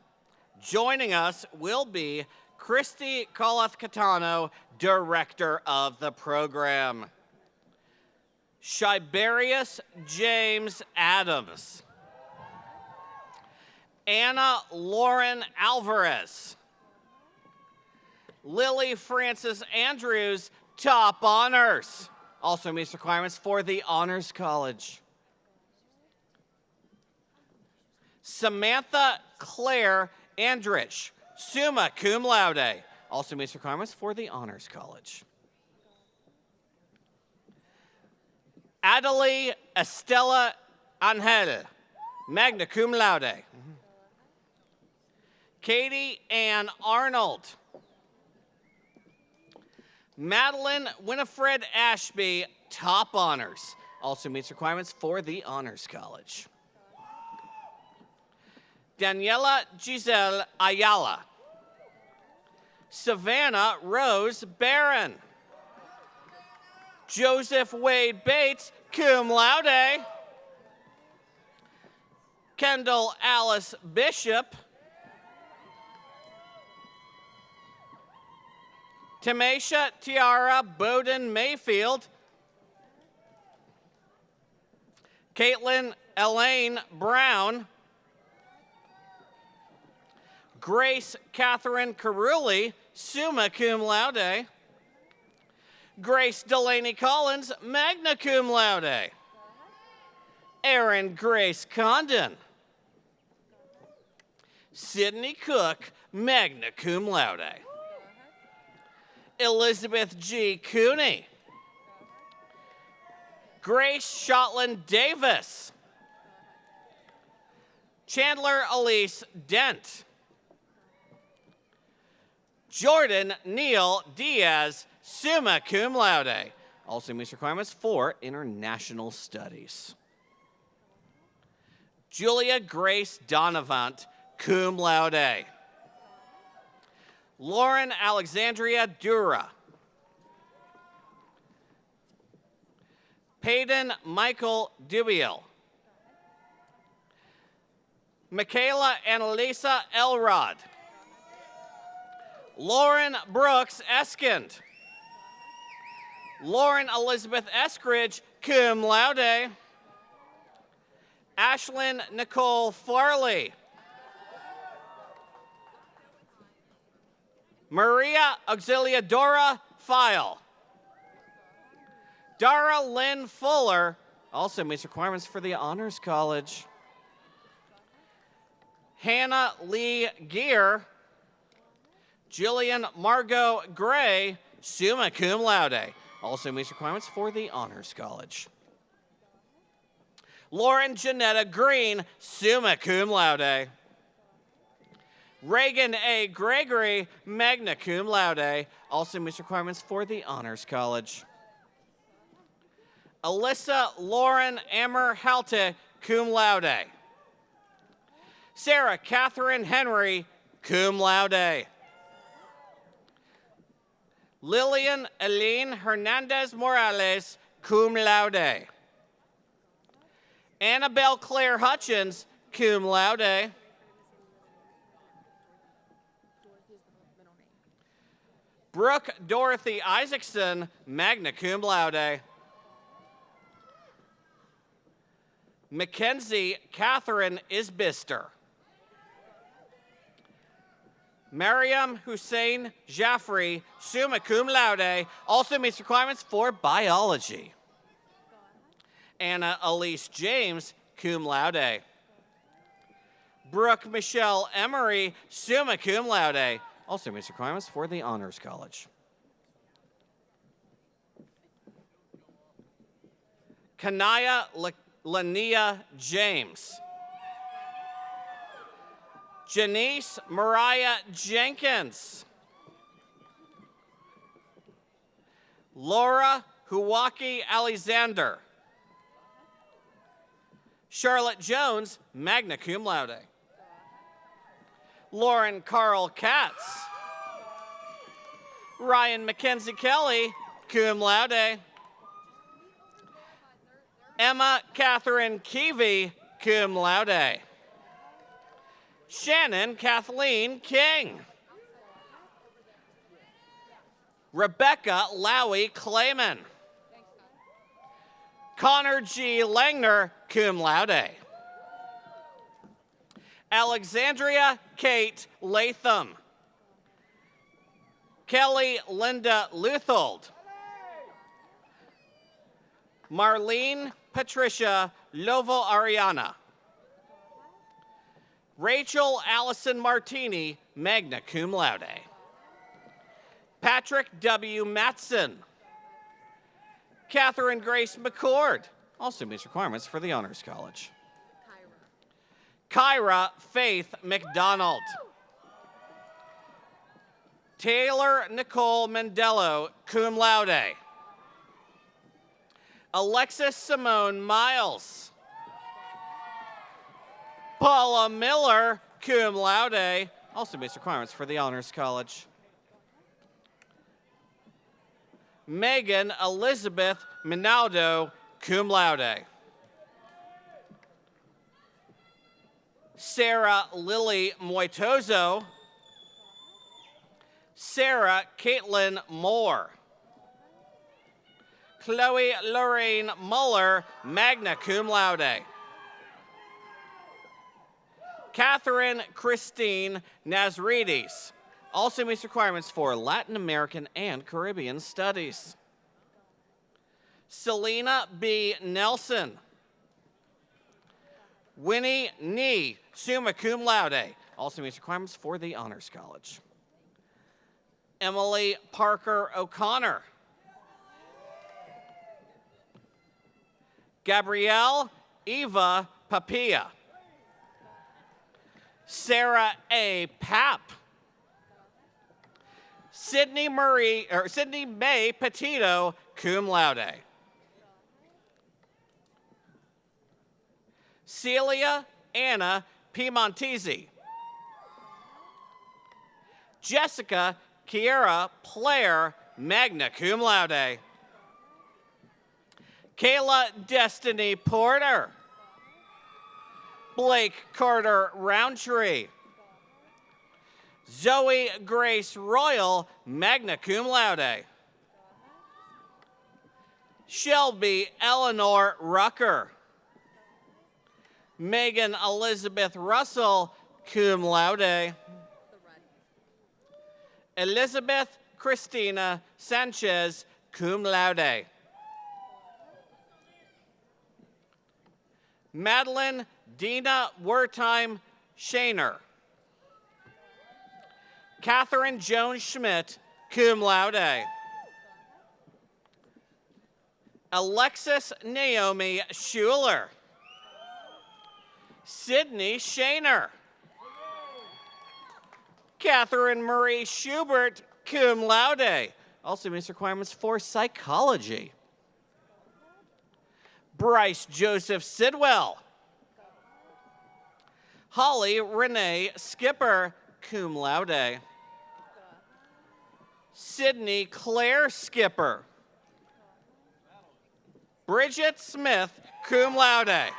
joining us will be Christy Colath-Catano, director of the program. Shiberius James Adams. Anna Lauren Alvarez. Lily Francis Andrews, top honors. Also meets requirements for the Honors College. Samantha Claire Andrich, summa cum laude. Also meets requirements for the Honors College. Adelie Estella Angel, magna cum laude. Katie Ann Arnold. Madeline Winifred Ashby, top honors. Also meets requirements for the Honors College. Daniela Giselle Ayala. Savannah Rose Barron. Joseph Wade Bates, cum laude. Kendall Alice Bishop. Tamasha Tiara Bowden Mayfield. Caitlin Elaine Brown. Grace Catherine Carulli, summa cum laude. Grace Delaney Collins, magna cum laude. Erin Grace Condon. Sydney Cook, magna cum laude. Elizabeth G. Cooney. Grace Shotland Davis. Chandler Elise Dent. Jordan Neil Diaz, summa cum laude. Also meets requirements for international studies. Julia Grace Donavant, cum laude. Lauren Alexandria Dura. Peyton Michael Dubiel. Michaela Annalisa Elrod. Lauren Brooks Eskind. Lauren Elizabeth Eskridge, cum laude. Ashlyn Nicole Farley. Maria Auxiliadora File. Dara Lynn Fuller also meets requirements for the Honors College. Hannah Lee Gear. Jillian Margot Gray, summa cum laude. Also meets requirements for the Honors College. Lauren Janetta Green, summa cum laude. Reagan A. Gregory, magna cum laude. Also meets requirements for the Honors College. Alyssa Lauren Ammer Halte, cum laude. Sarah Catherine Henry, cum laude. Lillian Aline Hernandez Morales, cum laude. Annabelle Claire Hutchins, cum laude. Brooke Dorothy Isaacson, magna cum laude. Mackenzie Catherine Isbister. Mariam Hussein Jaffrey, summa cum laude, also meets requirements for biology. Anna Elise James, cum laude. Brooke Michelle Emery, summa cum laude, also meets requirements for the Honors College. Kanaya Lania James. Janice Mariah Jenkins. Laura Huwaki Alexander. Charlotte Jones, magna cum laude. Lauren Carl Katz. Ryan Mackenzie Kelly, cum laude. Emma Catherine Keevy, cum laude. Shannon Kathleen King. Rebecca Lowy Clayman. Connor G. Langner, cum laude. Alexandria Kate Latham. Kelly Linda Luthold. Marlene Patricia Lovo Ariana. Rachel Allison Martini, magna cum laude. Patrick W. Matson. Catherine Grace McCord, also meets requirements for the Honors College. Kyra Faith McDonald. Taylor Nicole Mandello, cum laude. Alexis Simone Miles. Paula Miller, cum laude, also meets requirements for the Honors College. Megan Elizabeth Minaldo, cum laude. Sarah Lily Moitozo. Sarah Caitlin Moore. Chloe Lorraine Muller, magna cum laude. Catherine Christine Nazarides also meets requirements for Latin American and Caribbean Studies. Selena B. Nelson. Winnie Nee, summa cum laude, also meets requirements for the Honors College. Emily Parker O'Connor. Gabrielle Eva Papilla. Sarah A. Papp. Sydney May Petito, cum laude. Celia Anna Piemontese. Jessica Kiera Player, magna cum laude. Kayla Destiny Porter. Blake Carter Roundtree. Zoe Grace Royal, magna cum laude. Shelby Eleanor Rucker. Megan Elizabeth Russell, cum laude. Elizabeth Christina Sanchez, cum laude. Madeline Dina Wertheim Shaner. Catherine Joan Schmidt, cum laude. Alexis Naomi Schuler. Sydney Shaner. Catherine Marie Schubert, cum laude. Also meets requirements for psychology. Bryce Joseph Sidwell. Holly Renee Skipper, cum laude. Sydney Claire Skipper. Bridget Smith, cum laude.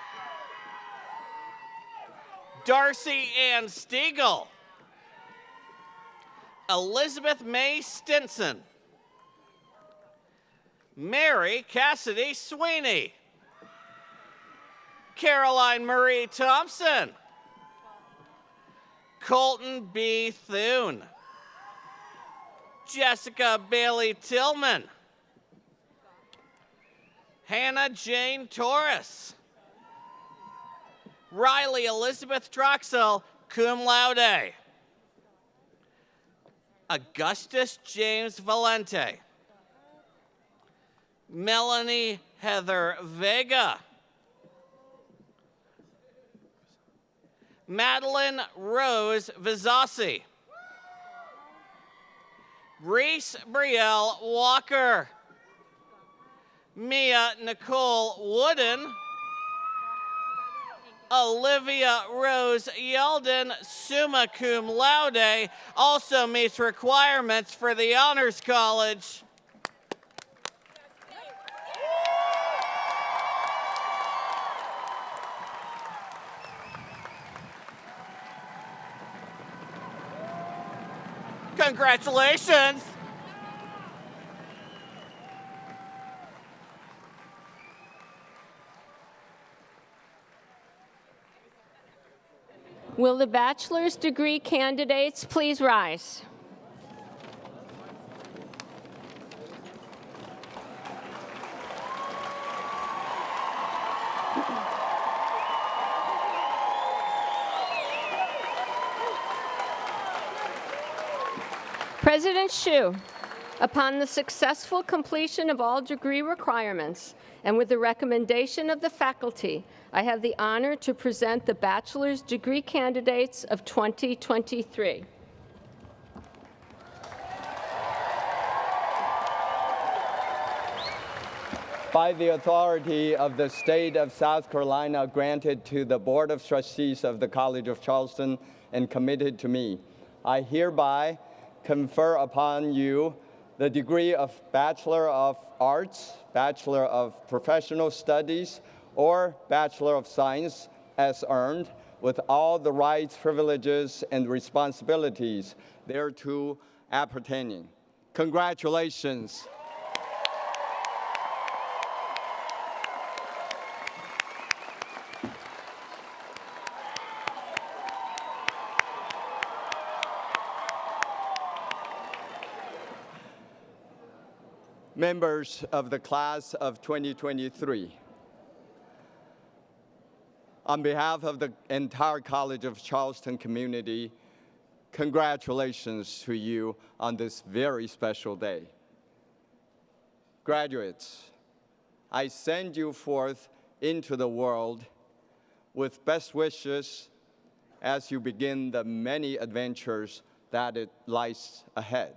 Darcy Ann Stiegel. Elizabeth May Stinson. Mary Cassidy Sweeney. Caroline Marie Thompson. Colton B. Thune. Jessica Bailey Tillman. Hannah Jane Torres. Riley Elizabeth Troxell, cum laude. Augustus James Valente. Melanie Heather Vega. Madeline Rose Vizassi. Reese Brielle Walker. Mia Nicole Wooden. Olivia Rose Yeldon, summa cum laude, also meets requirements for the Honors College. Congratulations. Will the bachelor's degree candidates please rise? President Hsu, upon the successful completion of all degree requirements and with the recommendation of the faculty, I have the honor to present the bachelor's degree candidates of 2023. By the authority of the state of South Carolina granted to the Board of Trustees of the College of Charleston and committed to me, I hereby confer upon you the degree of Bachelor of Arts, Bachelor of Professional Studies, or Bachelor of Science as earned, with all the rights, privileges, and responsibilities thereto appertaining. Congratulations. Members of the class of 2023, on behalf of the entire College of Charleston community, congratulations to you on this very special day. Graduates, I send you forth into the world with best wishes as you begin the many adventures that it lies ahead.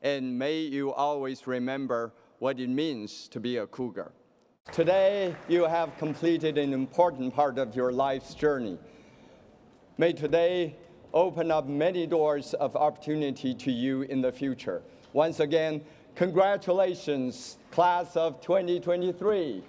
And may you always remember what it means to be a Cougar. Today, you have completed an important part of your life's journey. May today open up many doors of opportunity to you in the future. Once again, congratulations, class of 2023.